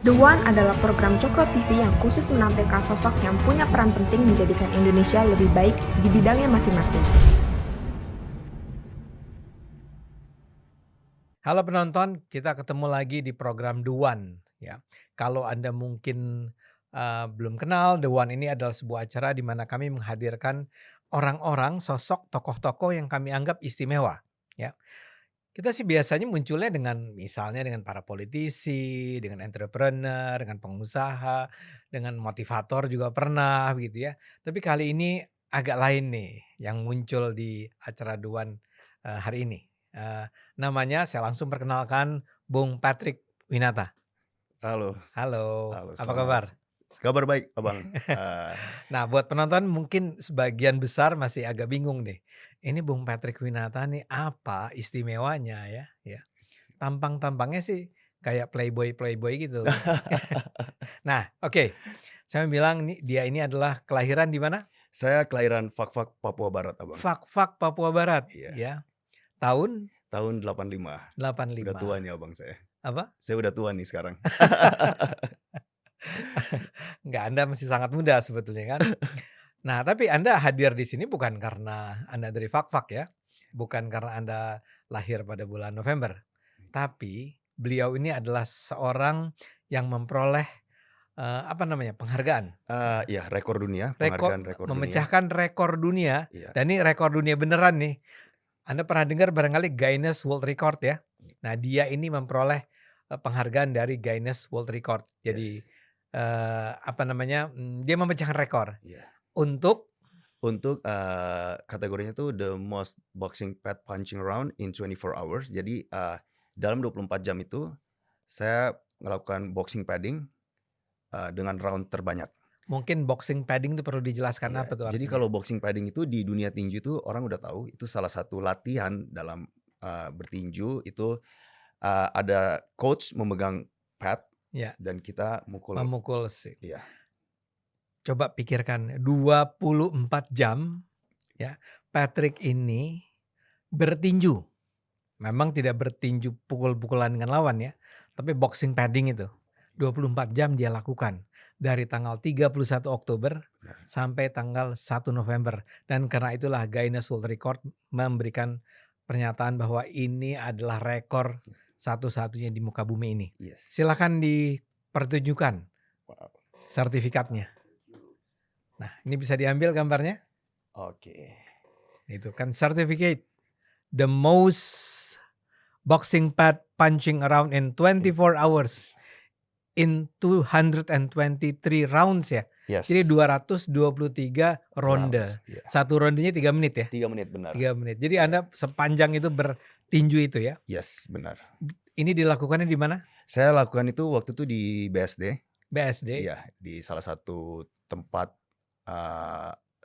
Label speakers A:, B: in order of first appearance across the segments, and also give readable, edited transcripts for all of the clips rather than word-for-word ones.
A: The One adalah program Cokro TV yang khusus menampilkan sosok yang punya peran penting menjadikan Indonesia lebih baik di bidangnya masing-masing.
B: Halo penonton, kita ketemu lagi di program The One ya. Kalau Anda mungkin belum kenal, The One ini adalah sebuah acara di mana kami menghadirkan orang-orang, sosok, tokoh-tokoh yang kami anggap istimewa ya. Kita sih biasanya munculnya misalnya dengan para politisi, dengan entrepreneur, dengan pengusaha, dengan motivator juga pernah begitu ya. Tapi kali ini agak lain nih yang muncul di acara The One hari ini. Namanya saya langsung perkenalkan Bung Patrick Winata.
C: Halo,
B: Halo,
C: halo,
B: apa kabar?
C: kabar baik, Abang.
B: Nah, buat penonton mungkin sebagian besar masih agak bingung nih. Ini Bung Patrick Winata nih apa istimewanya ya? Ya. Tampang-tampangnya sih kayak playboy gitu. Nah, oke. Saya bilang nih dia ini adalah kelahiran di mana?
C: Saya kelahiran Fak-Fak, Papua Barat, Abang.
B: Fak-Fak, Papua Barat,
C: Iya,
B: ya. Tahun
C: tahun 85. Udah tua
B: 85.
C: nih Abang saya.
B: Apa?
C: Saya udah tua nih sekarang.
B: Enggak, Anda masih sangat muda sebetulnya kan. Nah, tapi Anda hadir di sini bukan karena Anda dari Fak-Fak ya. Bukan karena Anda lahir pada bulan November. Tapi beliau ini adalah seorang yang memperoleh penghargaan.
C: Ya, rekor dunia,
B: Rekor
C: penghargaan rekor dunia.
B: memecahkan rekor dunia.
C: Iya,
B: Dan ini rekor dunia beneran nih. Anda pernah dengar barangkali Guinness World Record ya. Nah, dia ini memperoleh penghargaan dari Guinness World Record. Jadi
C: yes.
B: Dia memecahkan rekor
C: Iya.
B: untuk
C: Untuk kategorinya tuh the most boxing pad punching round in 24 hours. Jadi dalam 24 jam itu saya melakukan boxing padding dengan round terbanyak.
B: mungkin boxing padding itu perlu dijelaskan
C: Iya,
B: apa tuh
C: jadi
B: artinya?
C: kalau boxing padding itu di dunia tinju itu orang udah tahu itu salah satu latihan dalam bertinju itu ada coach memegang pad
B: Ya,
C: dan kita mukul.
B: memukul sih.
C: Iya,
B: Coba pikirkan 24 jam ya. Patrick ini bertinju. Memang tidak bertinju pukul-pukulan dengan lawan ya, tapi boxing padding itu 24 jam dia lakukan dari tanggal 31 Oktober
C: benar.
B: sampai tanggal 1 November. Dan karena itulah Guinness World Record memberikan pernyataan bahwa ini adalah rekor satu-satunya di muka bumi ini.
C: Yes.
B: Silakan dipertunjukkan
C: Wow.
B: sertifikatnya. Nah, ini bisa diambil gambarnya.
C: Oke.
B: Itu kan certificate the most boxing pad punching around in 24 hours in 223 rounds ya.
C: Yes.
B: Jadi 223 ronde.
C: Rounds, iya.
B: Satu rondenya 3 menit ya.
C: 3 menit benar.
B: 3 menit. Jadi
C: Iya.
B: Anda sepanjang itu bertinju itu ya.
C: Yes, benar.
B: Ini dilakukannya di mana?
C: Saya lakukan itu waktu itu di BSD.
B: BSD.
C: Iya, di salah satu tempat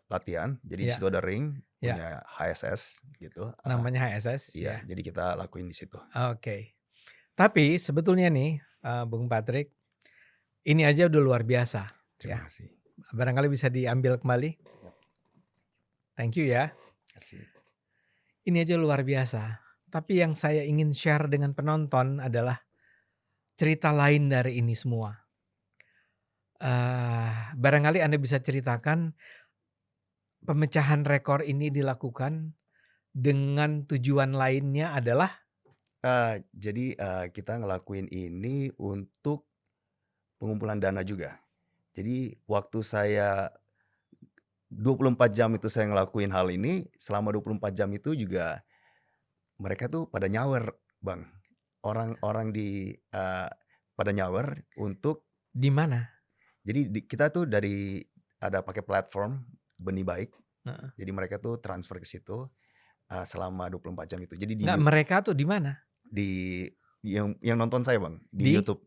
C: latihan. Jadi di
B: Iya.
C: situ ada ring
B: Iya.
C: punya HSS gitu.
B: Namanya HSS
C: Iya,
B: ya.
C: jadi kita lakuin di situ.
B: Oke. Tapi sebetulnya nih Bung Patrick, ini aja udah luar biasa
C: Terima
B: ya.
C: kasih.
B: Barangkali bisa diambil kembali. Thank you ya.
C: Kasih.
B: Ini aja luar biasa. Tapi yang saya ingin share dengan penonton adalah cerita lain dari ini semua. Barangkali Anda bisa ceritakan pemecahan rekor ini dilakukan dengan tujuan lainnya adalah
C: Jadi kita ngelakuin ini untuk pengumpulan dana juga. Jadi waktu saya 24 jam itu saya ngelakuin hal ini, selama 24 jam itu juga mereka tuh pada nyawer, Bang. Orang-orang pada nyawer untuk
B: di mana?
C: jadi kita tuh ada pakai platform Benih Baik.
B: Heeh.
C: Jadi mereka tuh transfer ke situ selama 24 jam itu. Jadi
B: Nggak, mereka tuh di mana?
C: di yang nonton saya, Bang, di
B: Di?
C: YouTube.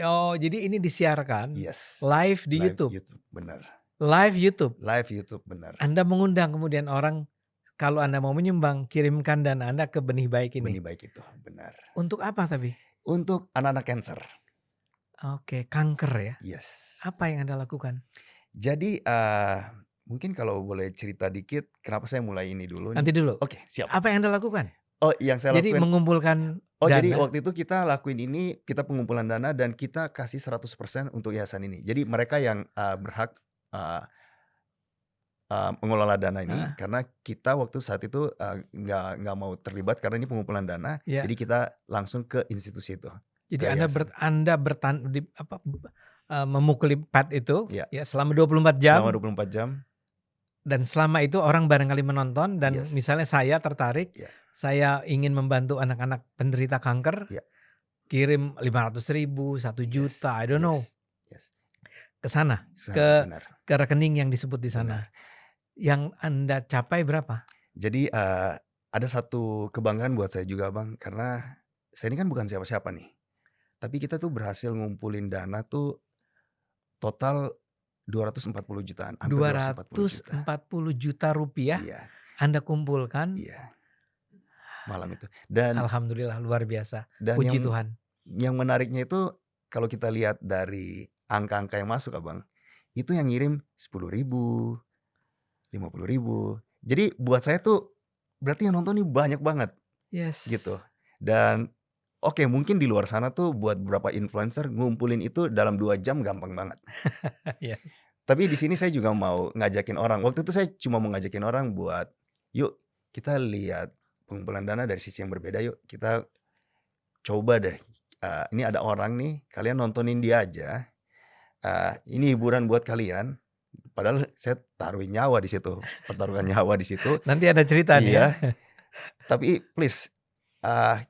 B: Oh, jadi ini disiarkan
C: Yes.
B: live di
C: Live
B: YouTube.
C: benar.
B: Live YouTube.
C: Live YouTube benar.
B: Anda mengundang kemudian orang, kalau Anda mau menyumbang, kirimkan dana Anda ke Benih Baik ini.
C: Benih Baik itu benar.
B: Untuk apa tapi?
C: Untuk anak-anak cancer.
B: Oke, kanker ya.
C: Yes.
B: Apa yang Anda lakukan?
C: Jadi mungkin kalau boleh cerita dikit kenapa saya mulai ini dulu nih.
B: Nanti dulu.
C: Oke, siap.
B: Apa yang Anda lakukan?
C: Oh, yang saya
B: Jadi
C: lakukan
B: mengumpulkan
C: Oh, jadi
B: dana?
C: waktu itu kita lakuin ini, kita pengumpulan dana dan kita kasih 100% untuk yayasan ini. Jadi mereka yang, berhak, eee mengelola dana ini,
B: Heeh,
C: karena kita waktu saat itu, nggak mau terlibat karena ini pengumpulan dana,
B: iya.
C: jadi kita langsung ke institusi itu,
B: Jadi
C: ke
B: Anda
C: yayasan.
B: memukuli pad itu
C: Iya,
B: ya selama 24
C: selama
B: jam
C: 24 jam,
B: dan selama itu orang barangkali menonton dan
C: yes,
B: misalnya saya tertarik,
C: iya,
B: saya ingin membantu anak-anak penderita kanker,
C: iya,
B: kirim 500.000, 1 juta,
C: yes,
B: I don't know,
C: yes, yes,
B: ke sana,
C: sana,
B: ke
C: benar,
B: ke rekening yang disebut di sana.
C: benar.
B: Yang Anda capai berapa?
C: Jadi, ada satu kebanggaan buat saya juga Bang, karena saya ini kan bukan siapa-siapa nih, tapi kita tuh berhasil ngumpulin dana tuh total 240 jutaan, hampir 240 juta.
B: Rp240 juta
C: Iya,
B: Anda kumpulkan,
C: iya, malam itu. Dan
B: alhamdulillah luar biasa,
C: dan
B: puji Tuhan.
C: yang menariknya itu kalau kita lihat dari angka-angka yang masuk Abang, itu yang ngirim 10.000, 50.000. Jadi buat saya tuh berarti yang nonton nih banyak banget
B: Yes,
C: gitu. Dan oke, mungkin di luar sana tuh buat beberapa influencer ngumpulin itu dalam 2 jam gampang banget.
B: yes.
C: Tapi di sini saya juga mau ngajakin orang. Waktu itu saya cuma mau ngajakin orang buat, "Yuk kita lihat pengumpulan dana dari sisi yang berbeda yuk. Kita coba deh, ini ada orang nih, kalian nontonin dia aja, ini hiburan buat kalian." Padahal saya taruhin nyawa di situ, pertaruhkan nyawa di situ.
B: Nanti ada cerita nih ya.
C: Iya, tapi please,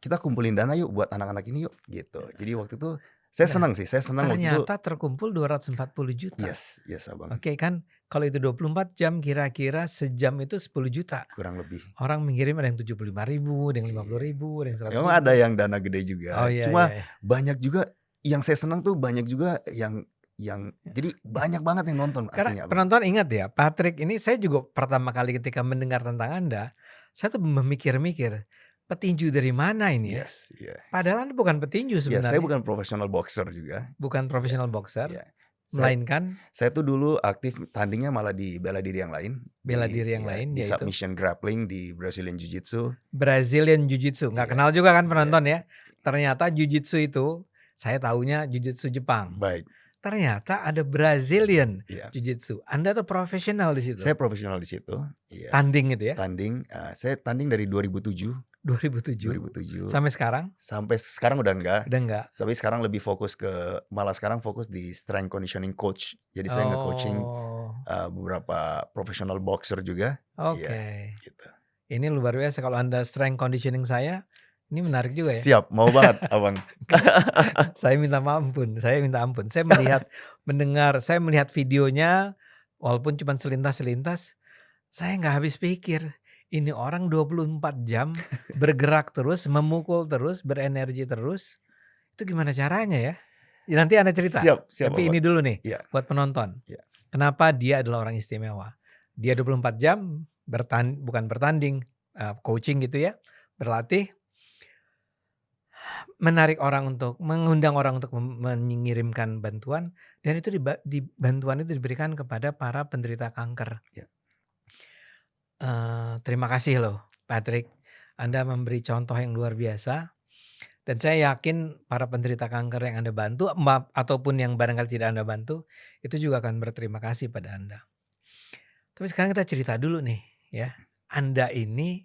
C: kita kumpulin dana yuk buat anak-anak ini yuk, gitu. Jadi waktu itu saya
B: Nah,
C: senang sih, saya senang waktu itu.
B: ternyata terkumpul 240 juta.
C: Yes, yes Abang,
B: Oke kan, kalau itu 24 jam kira-kira sejam itu 10 juta.
C: kurang lebih.
B: Orang mengirim ada yang 75.000, ada yang
C: Iya.
B: 50.000, ada yang 100
C: Memang ada
B: ribu.
C: yang dana gede
B: Oh
C: juga,
B: iya, iya,
C: cuma
B: iya.
C: banyak juga yang saya senang tuh banyak juga yang jadi banyak banget yang nonton
B: Karena
C: artinya Abang.
B: penonton ingat ya, Patrick ini saya juga pertama kali ketika mendengar tentang Anda, saya tuh memikir-mikir, petinju dari mana ini ya?
C: Yes, iya.
B: Padahal Anda bukan petinju
C: Iya, saya
B: sebenarnya,
C: bukan profesional boxer juga.
B: bukan
C: Iya,
B: profesional boxer,
C: iya. Saya
B: melainkan
C: saya tuh dulu aktif tandingnya malah di bela diri yang lain,
B: bela diri yang
C: iya,
B: lain,
C: di
B: yaitu
C: submission grappling, di Brazilian Jiu-Jitsu.
B: Brazilian Jiu-Jitsu. Nggak
C: Iya,
B: kenal juga kan
C: iya,
B: penonton ya. Ternyata Jiu-Jitsu itu, saya taunya Jiu-Jitsu Jepang.
C: baik,
B: Ternyata ada Brazilian
C: iya.
B: Jiu-Jitsu. Anda tuh profesional di situ.
C: Saya profesional di situ, iya.
B: Tanding gitu ya,
C: Tanding, saya tanding dari 2007,
B: 2007 sampai sekarang
C: sampai sekarang udah enggak.
B: udah enggak.
C: Tapi sekarang lebih fokus malah sekarang fokus di strength conditioning coach. Jadi saya nge-coaching,
B: Oh,
C: beberapa professional boxer juga. Iya,
B: oke.
C: gitu.
B: Ini luar biasa kalau Anda strength conditioning saya, ini menarik juga ya.
C: Siap, mau banget Abang.
B: Saya minta ampun, saya minta ampun. Saya melihat videonya walaupun cuma selintas-selintas, saya nggak habis pikir. Ini orang 24 jam bergerak terus, memukul terus, berenergi terus. Itu gimana caranya ya? Ya nanti Anda cerita.
C: Siap, siap
B: Tapi
C: Abang.
B: ini dulu nih
C: Iya,
B: buat penonton.
C: iya.
B: Kenapa dia adalah orang istimewa? Dia 24 jam bukan bertanding, coaching gitu ya, berlatih, mengundang orang untuk mengirimkan bantuan, dan itu bantuan itu diberikan kepada para penderita kanker.
C: Iya.
B: Terima kasih loh Patrick, Anda memberi contoh yang luar biasa, dan saya yakin para penderita kanker yang Anda bantu, ataupun yang barangkali tidak Anda bantu, itu juga akan berterima kasih pada Anda. Tapi sekarang kita cerita dulu nih ya, Anda ini,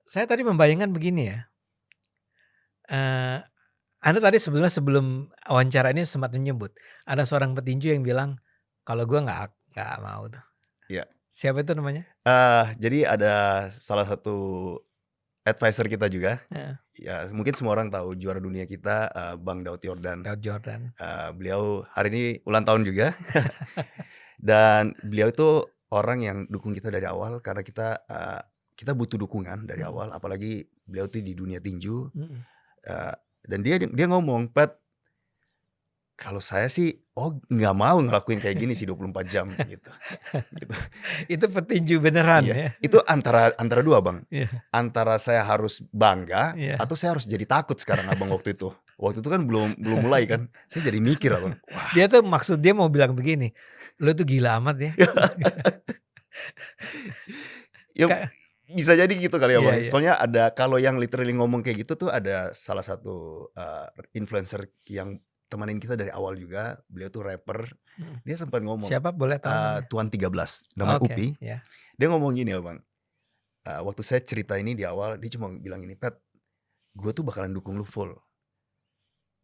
B: saya tadi membayangkan begini ya, Anda tadi sebetulnya sebelum wawancara ini sempat menyebut, ada seorang petinju yang bilang, "Kalau gue nggak mau tuh."
C: Iya.
B: Siapa itu namanya?
C: Jadi ada salah satu advisor kita juga,
B: Heeh.
C: ya mungkin semua orang tahu juara dunia kita, Bang Daud Yordan.
B: Daud Jordan.
C: Beliau hari ini ulang tahun juga. Dan beliau itu orang yang dukung kita dari awal karena kita butuh dukungan dari awal, apalagi beliau tuh di dunia tinju. Dan dia ngomong, "Pat, kalau saya sih, nggak mau ngelakuin kayak gini sih 24 jam," gitu.
B: Itu petinju beneran
C: Iya,
B: ya?
C: itu antara dua Bang.
B: Iya.
C: Antara saya harus bangga
B: Iya.
C: atau saya harus jadi takut sekarang Abang waktu itu. Waktu itu kan belum mulai kan, saya jadi mikir Abang, wah.
B: Dia tuh maksud dia mau bilang begini, "Lu tuh gila amat ya."
C: Ya,
B: Ka
C: Bisa jadi gitu kali ya
B: Iya
C: Bang.
B: iya.
C: Soalnya ada kalau yang literally ngomong kayak gitu tuh ada salah satu, influencer yang temenin kita dari awal juga, beliau tuh rapper,
B: Mhm.
C: dia sempat ngomong,
B: Siapa boleh tahu namanya?
C: Tuan 13 namanya
B: Oke,
C: Upi,
B: ya.
C: dia ngomong gini ya Bang, waktu saya cerita ini di awal dia cuma bilang gini, "Pet, gue tuh bakalan dukung lu full,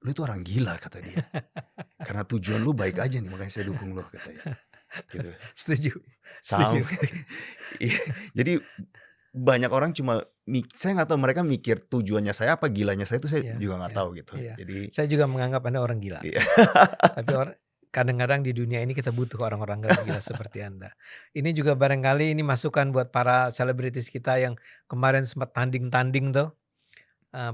C: lu itu orang gila," kata dia, "karena tujuan lu baik aja nih makanya saya dukung lu," katanya, gitu.
B: Setuju
C: Sam
B: setuju.
C: iya, jadi banyak orang cuma saya nggak tahu mereka mikir tujuannya saya apa, gilanya saya itu saya
B: Iya
C: juga nggak
B: iya
C: tahu gitu.
B: iya.
C: Jadi
B: Saya juga menganggap Anda orang gila.
C: iya.
B: Tapi kadang-kadang di dunia ini kita butuh orang-orang gila seperti Anda. Ini juga barangkali ini masukan buat para selebritis kita yang kemarin sempat tanding-tanding tuh,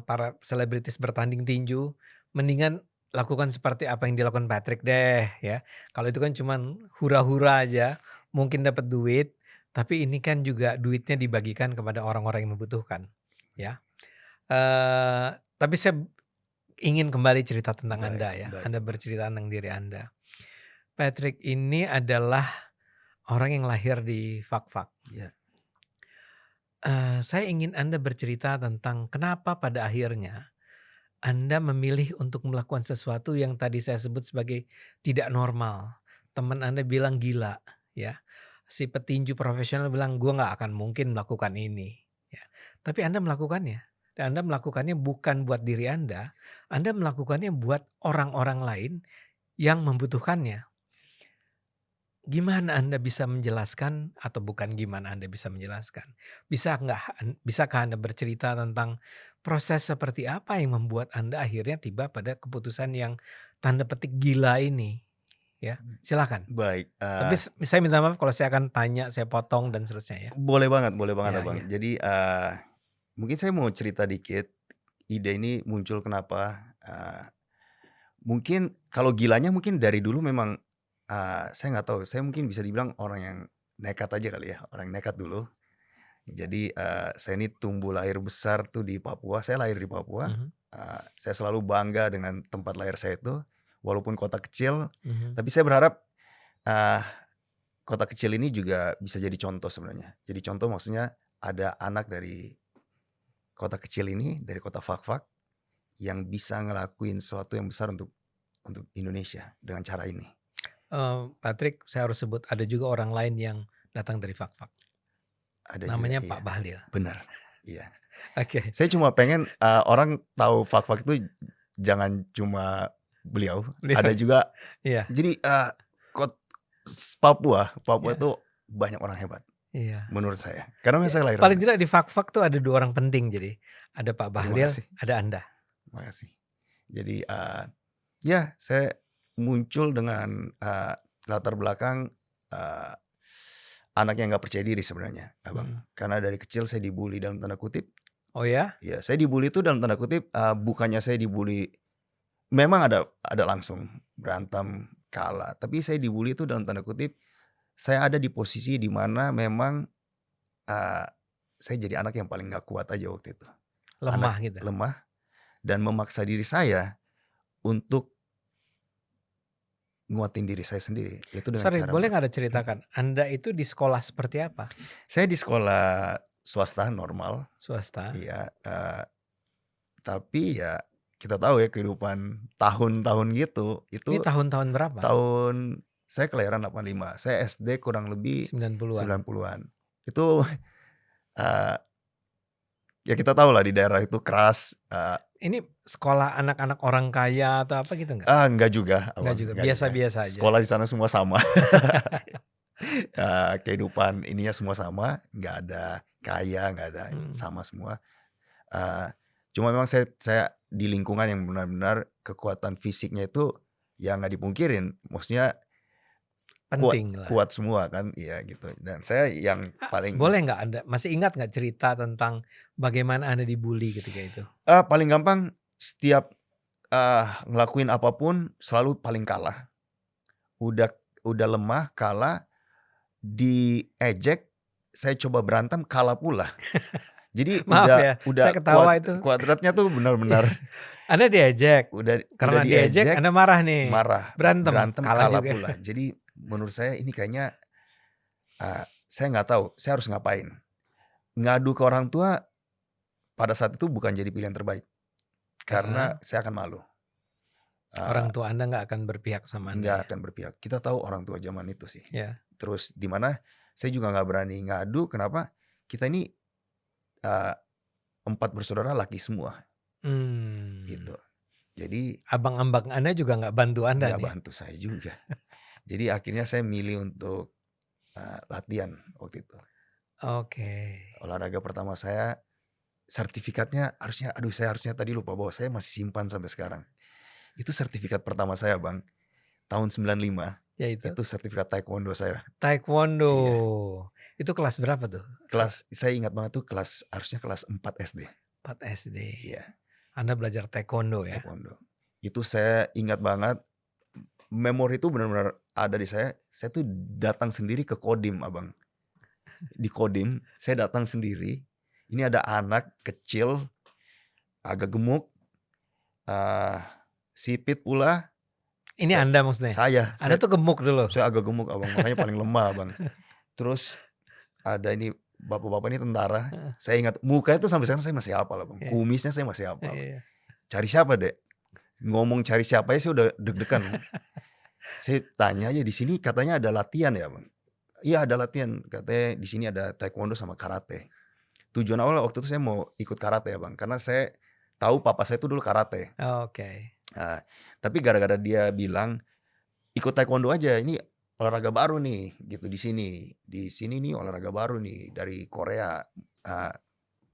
B: para selebritis bertanding tinju, mendingan lakukan seperti apa yang dilakukan Patrick deh ya. Kalau itu kan cuman hura-hura aja, mungkin dapat duit, tapi ini kan juga duitnya dibagikan kepada orang-orang yang membutuhkan, ya. Tapi saya ingin kembali cerita tentang
C: Baik
B: Anda ya,
C: baik
B: Anda
C: Bang.
B: bercerita tentang diri Anda. Patrick ini adalah orang yang lahir di Fak-Fak.
C: Iya.
B: Saya ingin Anda bercerita tentang kenapa pada akhirnya Anda memilih untuk melakukan sesuatu yang tadi saya sebut sebagai tidak normal. Teman Anda bilang gila, ya. Si petinju profesional bilang, "Gua nggak akan mungkin melakukan ini." Ya. Tapi Anda melakukannya. Dan Anda melakukannya bukan buat diri Anda melakukannya buat orang-orang lain yang membutuhkannya. Gimana Anda bisa menjelaskan atau bukan gimana Anda bisa menjelaskan, bisakah Anda bercerita tentang proses seperti apa yang membuat Anda akhirnya tiba pada keputusan yang tanda petik gila ini? Ya, silakan.
C: Baik,
B: Tapi saya minta maaf kalau saya akan tanya, saya potong dan seterusnya ya.
C: boleh banget
B: Iya
C: Abang.
B: iya.
C: Jadi, mungkin saya mau cerita dikit, ide ini muncul kenapa, mungkin kalau gilanya mungkin dari dulu memang, saya nggak tahu, saya mungkin bisa dibilang orang yang nekat aja kali ya, orang yang nekat dulu. Jadi, saya ini tumbuh lahir besar tuh di Papua, saya lahir di Papua,
B: Mhm
C: saya selalu bangga dengan tempat lahir saya itu, walaupun kota kecil,
B: mhm.
C: tapi saya berharap, eee, kota kecil ini juga bisa jadi contoh sebenarnya. Jadi contoh maksudnya ada anak dari kota kecil ini, dari kota Fak-Fak, yang bisa ngelakuin sesuatu yang besar untuk Indonesia dengan cara ini.
B: Patrick, saya harus sebut ada juga orang lain yang datang dari Fak-Fak.
C: Ada juga,
B: Namanya
C: iya,
B: Pak Bahlil.
C: benar, iya.
B: Oke.
C: Saya cuma pengen, orang tahu Fak-Fak itu jangan cuma beliau, ada
B: Beliau
C: juga
B: iya
C: jadi, Papua
B: iya
C: itu banyak orang hebat
B: iya.
C: menurut saya, karena
B: Ya,
C: saya lahir
B: paling
C: di
B: tidak di Fak-Fak tuh ada 2 orang penting jadi. Ada Pak
C: terima
B: Bahlil,
C: kasih
B: ada Anda.
C: terima kasih. Jadi, ya saya muncul dengan, latar belakang, eee, anak yang nggak percaya diri sebenarnya, Abang.
B: Mhm.
C: Karena dari kecil saya dibully dalam tanda kutip.
B: Oh ya?
C: Ya, saya dibully itu dalam tanda kutip, bukannya saya dibully memang ada langsung berantem, kalah, tapi saya dibully itu dalam tanda kutip, saya ada di posisi di mana memang, eee, saya jadi anak yang paling nggak kuat aja waktu itu. Anak
B: Lemah gitu?
C: lemah dan memaksa diri saya untuk nguatin diri saya sendiri, yaitu dengan
B: Sorry,
C: cara
B: boleh nggak Anda ceritakan,
C: mhm.
B: Anda itu di sekolah seperti apa?
C: Saya di sekolah swasta normal,
B: Swasta?
C: iya, tapi ya kita tahu ya kehidupan tahun-tahun gitu,
B: Ini
C: itu
B: tahun-tahun berapa?
C: tahun saya kelahiran 85, saya SD kurang lebih
B: 90-an?
C: 90-an. Itu, eee, ya kita tahu lah di daerah itu keras,
B: Ini sekolah anak-anak orang kaya atau apa gitu nggak?
C: enggak juga
B: Nggak
C: Abang,
B: juga,
C: enggak juga.
B: biasa-biasa aja?
C: Sekolah di sana semua sama. Kehidupan ininya semua sama, nggak ada kaya, nggak ada
B: Mhm.
C: sama semua. Eee, Cuma memang saya di lingkungan yang benar-benar kekuatan fisiknya itu ya nggak dipungkirin, maksudnya kuat
B: Penting lah.
C: kuat semua kan, iya gitu. Dan saya yang paling
B: Boleh nggak Anda masih ingat nggak cerita tentang bagaimana Anda dibully ketika itu?
C: paling gampang setiap, ngelakuin apapun selalu paling kalah. Udah lemah, kalah, diejek, saya coba berantem, kalah pula. Jadi
B: Maaf ya,
C: udah
B: saya ketawa itu.
C: kuadratnya tuh benar-benar
B: Anda diejek,
C: udah
B: karena diejek Anda marah nih,
C: marah,
B: berantem, kalah
C: kalah
B: juga.
C: pula. Jadi menurut saya ini kayaknya, saya nggak tahu saya harus ngapain. ngadu ke orang tua pada saat itu bukan jadi pilihan terbaik. Karena
B: Karena
C: saya akan malu.
B: orang
C: Eee,
B: tua Anda nggak akan berpihak sama Anda
C: nggak
B: ya?
C: akan berpihak. Kita tahu orang tua zaman itu sih.
B: Ya.
C: Terus di mana saya juga nggak berani ngadu, kenapa? Kita ini, eee, 4 bersaudara laki semua, gitu. Jadi
B: Abang-abang Anda juga nggak bantu Anda
C: nggak
B: nih?
C: bantu saya juga. Jadi akhirnya saya milih untuk, latihan waktu itu.
B: Oke.
C: Olahraga pertama saya, sertifikatnya harusnya saya harusnya tadi lupa bawa, saya masih simpan sampai sekarang. Itu sertifikat pertama saya Bang, tahun 95,
B: Yaitu?
C: itu sertifikat taekwondo saya.
B: Taekwondo.
C: Iya.
B: Itu kelas berapa tuh?
C: Saya ingat banget tuh harusnya kelas 4 SD.
B: 4 SD.
C: Iya,
B: Anda belajar taekwondo ya?
C: taekwondo. Itu saya ingat banget, memori itu benar-benar ada di saya tuh datang sendiri ke Kodim Abang. Di Kodim, saya datang sendiri, ini ada anak kecil, agak gemuk, sipit pula.
B: Ini Anda maksudnya? Anda tuh gemuk dulu?
C: Saya agak gemuk Abang, makanya paling lemah Bang. Terus ada ini bapak-bapak ini tentara, saya ingat mukanya tuh sampai sekarang saya masih hafal Abang,
B: Iya.
C: kumisnya saya masih hafal.
B: Iya.
C: "Cari siapa Dek?" Ngomong cari siapa aja saya udah deg-degan. Saya tanya aja, "Di sini katanya ada latihan ya Bang?" "Iya ada latihan, katanya di sini ada taekwondo sama karate." Tujuan awal waktu itu saya mau ikut karate ya Bang, karena saya tahu papa saya itu dulu karate.
B: Oke.
C: Nah, tapi gara-gara dia bilang, "Ikut taekwondo aja, ini olahraga baru nih," gitu di sini. Di sini nih olahraga baru nih dari Korea,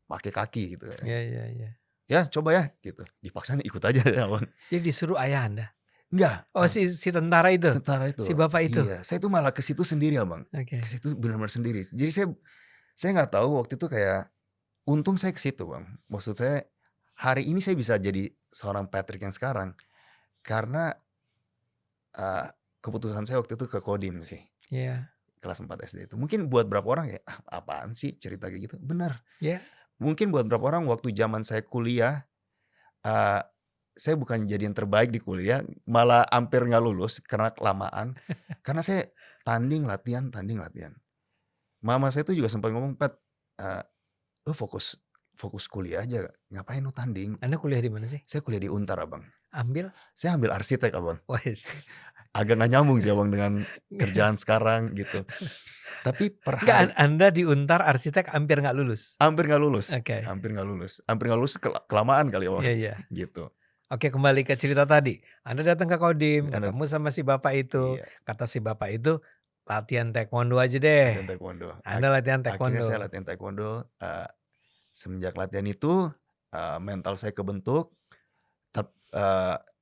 C: pakai kaki gitu ya.
B: Iya.
C: "Ya coba ya," gitu. Dipaksanya ikut aja ya Bang.
B: Jadi disuruh ayah Anda?
C: Enggak,
B: Oh si tentara itu?
C: tentara itu.
B: Si bapak itu?
C: Iya, saya tuh malah ke situ sendiri Abang.
B: Oke.
C: Ke situ benar-benar sendiri. Jadi saya nggak tahu waktu itu kayak, untung saya ke situ Bang. Maksud saya, hari ini saya bisa jadi seorang Patrick yang sekarang, karena, keputusan saya waktu itu ke Kodim sih,
B: Iya.
C: kelas 4 SD itu. Mungkin buat berapa orang ya, "Ah, apaan sih cerita kayak gitu?" Benar.
B: Iya.
C: Mungkin buat berapa orang waktu zaman saya kuliah, eee, saya bukan jadi yang terbaik di kuliah, malah hampir nggak lulus karena kelamaan. Karena saya tanding, latihan, tanding, latihan. Mama saya tuh juga sempat ngomong, "Pat, lu fokus kuliah aja, ngapain lu tanding?"
B: Anda kuliah di mana sih?
C: Saya kuliah di Untar Abang.
B: Ambil?
C: Saya ambil arsitek Abang.
B: Wes.
C: Agak nggak nyambung sih Abang dengan kerjaan sekarang gitu. Tapi per
B: Enggak,
C: hari
B: Anda di Untar arsitek hampir nggak lulus?
C: hampir nggak lulus,
B: Oke.
C: hampir nggak lulus. Hampir nggak lulus kelamaan kali Abang,
B: Iya.
C: gitu.
B: Oke, kembali ke cerita tadi. Anda datang ke Kodim,
C: Anda
B: ketemu sama si bapak itu.
C: Iya,
B: Kata si bapak itu, latihan taekwondo aja deh.
C: latihan taekwondo.
B: Anda latihan
C: Akhirnya saya
B: taekwondo.
C: latihan taekwondo, semenjak latihan itu, mental saya kebentuk,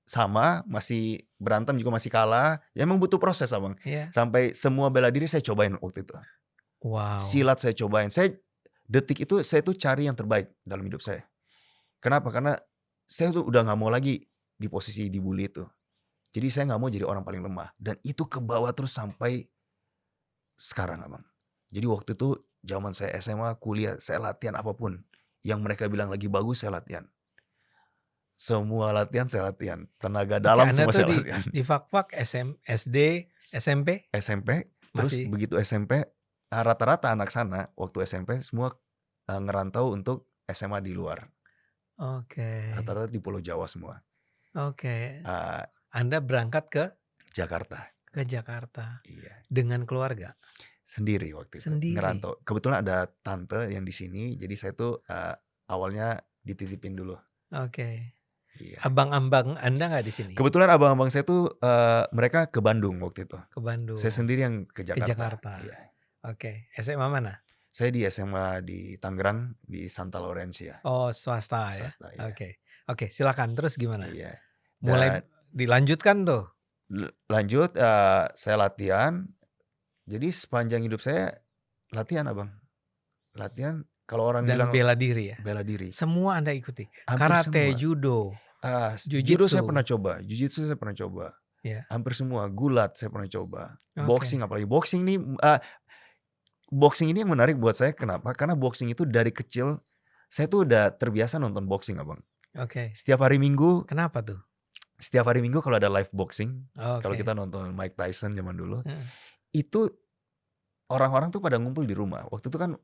C: sama, masih berantem juga masih kalah, ya emang butuh proses Abang.
B: Iya.
C: Sampai semua bela diri saya cobain waktu itu.
B: Wow.
C: Silat saya cobain, detik itu saya tuh cari yang terbaik dalam hidup saya. Kenapa? Karena saya tuh udah nggak mau lagi di posisi dibully itu. Jadi saya nggak mau jadi orang paling lemah, dan itu kebawa terus sampai sekarang Abang. Jadi waktu itu zaman saya SMA, kuliah, saya latihan apapun. Yang mereka bilang lagi bagus saya latihan. Semua latihan saya latihan. Tenaga
B: Oke,
C: dalam
B: Anda
C: semua
B: tuh
C: saya latihan.
B: di Fakfak SD, SMP?
C: SMP, terus
B: Masih?
C: begitu SMP, rata-rata anak sana waktu SMP semua, ngerantau untuk SMA di luar.
B: Oke.
C: Rata-rata di Pulau Jawa semua.
B: Oke.
C: Eee,
B: Anda berangkat ke
C: Jakarta.
B: ke Jakarta
C: Iya.
B: dengan keluarga?
C: Sendiri waktu itu,
B: Sendiri?
C: ngerantau. Kebetulan ada tante yang di sini, jadi saya tuh, awalnya dititipin dulu.
B: Oke.
C: Iya.
B: Abang-abang Anda nggak di sini?
C: Kebetulan abang-abang saya tuh, mereka ke Bandung waktu itu.
B: Ke Bandung.
C: Saya sendiri yang ke
B: Ke
C: Jakarta.
B: Jakarta.
C: Iya.
B: Oke. SMA mana?
C: Saya di SMA di Tangerang, di Santa Laurencia.
B: Oh, swasta ya?
C: Swasta, iya.
B: Oke, silakan terus gimana?
C: Iya.
B: Mulai dilanjutkan tuh?
C: Lanjut, saya latihan. Jadi sepanjang hidup saya latihan Abang. Latihan, kalau orang
B: Dan
C: bilang
B: bela diri ya?
C: bela diri.
B: Semua Anda ikuti?
C: Hampir
B: Karate,
C: semua.
B: judo,
C: Judo saya
B: jujitsu?
C: pernah coba, jujitsu saya pernah coba.
B: Iya.
C: Hampir semua, gulat saya pernah coba.
B: Oke.
C: Boxing, apalagi boxing ini, boxing ini yang menarik buat saya, kenapa? Karena boxing itu dari kecil saya tuh udah terbiasa nonton boxing Abang.
B: Oke.
C: Setiap hari Minggu
B: Kenapa tuh?
C: kalau ada live boxing, kalau
B: Oke.
C: kita nonton Mike Tyson zaman dulu,
B: Heeh.
C: itu orang-orang tuh pada ngumpul di rumah. Waktu itu kan,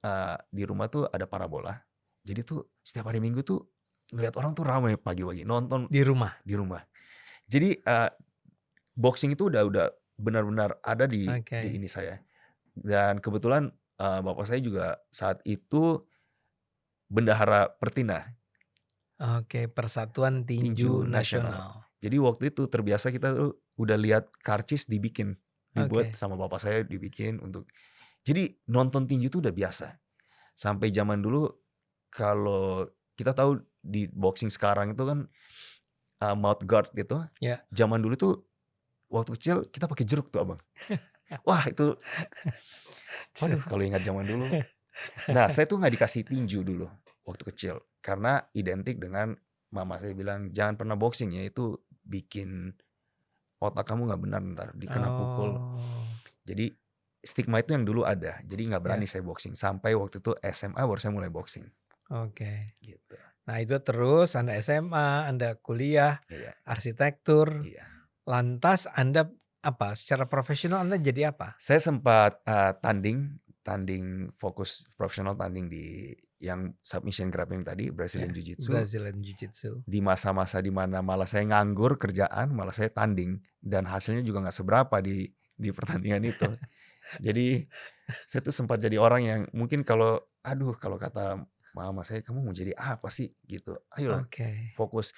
C: di rumah tuh ada parabola. Jadi tuh setiap hari Minggu tuh ngelihat orang tuh ramai pagi-pagi nonton
B: Di rumah?
C: di rumah. Jadi, boxing itu udah benar-benar ada di
B: Oke.
C: ini saya. Dan kebetulan, bapak saya juga saat itu bendahara Pertina,
B: Oke, Persatuan
C: Tinju
B: Tinju
C: Nasional.
B: Nasional.
C: Jadi waktu itu terbiasa kita tuh udah lihat karcis dibuat
B: Oke.
C: sama bapak saya dibikin untuk jadi nonton tinju itu udah biasa. Sampai zaman dulu kalau kita tahu di boxing sekarang itu kan, mouth guard gitu.
B: Ya.
C: Zaman dulu tuh waktu kecil kita pakai jeruk tuh, Abang. Wah, itu waduh kalau ingat zaman dulu. Nah, saya tuh nggak dikasih tinju dulu waktu kecil karena identik dengan mama saya bilang, "Jangan pernah boxing ya, itu bikin otak kamu nggak benar ntar, dikena pukul."
B: Oh,
C: Jadi stigma itu yang dulu ada, jadi nggak berani
B: ya,
C: saya boxing. Sampai waktu itu SMA baru saya mulai boxing,
B: oke.
C: gitu.
B: Nah itu terus Anda SMA, Anda kuliah,
C: Iya
B: arsitektur,
C: iya.
B: lantas Anda apa, secara profesional Anda jadi apa?
C: Saya sempat, tanding fokus profesional tanding di yang submission grappling tadi, Brazilian
B: Ya,
C: Jiu-Jitsu.
B: Brazilian Jiu-Jitsu.
C: Di masa-masa di mana malah saya nganggur kerjaan, malah saya tanding dan hasilnya juga nggak seberapa di pertandingan itu. Jadi saya tuh sempat jadi orang yang mungkin kalau kalau kata mama saya, "Kamu mau jadi apa sih?" Gitu. "Ayo
B: Oke.
C: fokus."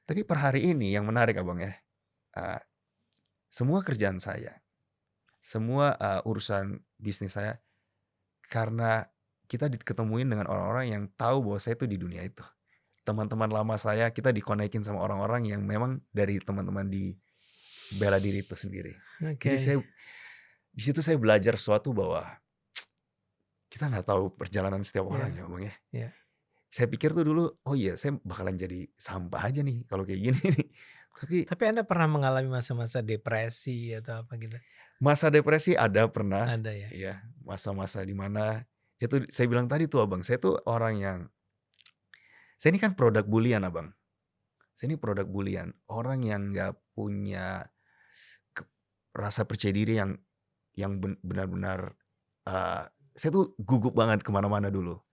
C: Tapi per hari ini yang menarik Abang ya, eee, semua kerjaan saya, semua, urusan bisnis saya, karena kita ketemuin dengan orang-orang yang tahu bahwa saya tuh di dunia itu. Teman-teman lama saya, kita di-connect-in sama orang-orang yang memang dari teman-teman di bela diri itu sendiri. Jadi
B: Oke.
C: di situ saya belajar sesuatu bahwa kita nggak tahu perjalanan setiap orang
B: Ya,
C: ya, Bang, ya.
B: ya.
C: Saya pikir tuh dulu, oh iya saya bakalan jadi sampah aja nih kalau kayak gini nih. Tapi
B: Tapi Anda pernah mengalami masa-masa depresi atau apa gitu?
C: masa depresi ada pernah,
B: Ada ya?
C: ya masa-masa di mana itu saya bilang tadi tuh Abang, saya tuh orang yang saya ini kan produk bulian Abang. Saya ini produk bulian, orang yang nggak punya ke rasa percaya diri yang benar-benar, saya tuh gugup banget kemana-mana dulu.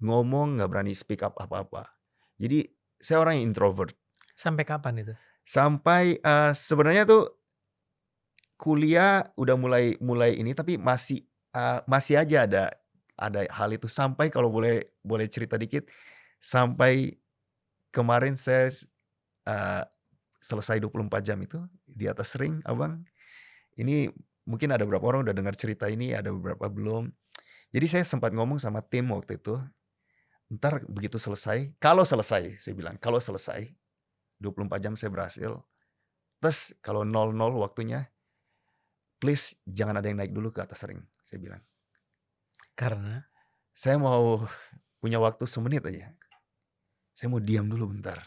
C: Ngomong nggak berani speak up apa-apa. Jadi saya orang yang introvert.
B: Sampai kapan itu?
C: Sampai, sebenarnya tuh kuliah udah mulai ini tapi masih aja ada hal itu sampai kalau boleh cerita dikit, sampai kemarin saya, eee, selesai 24 jam itu di atas ring Abang. Ini mungkin ada beberapa orang udah dengar cerita ini, ada beberapa belum. Jadi saya sempat ngomong sama tim waktu itu, "Entar begitu selesai, kalau selesai," saya bilang, "kalau selesai 24 jam saya berhasil, terus kalau 00 waktunya, please jangan ada yang naik dulu ke atas ring," saya bilang.
B: Karena?
C: "Saya mau punya waktu semenit aja, saya mau diam dulu bentar."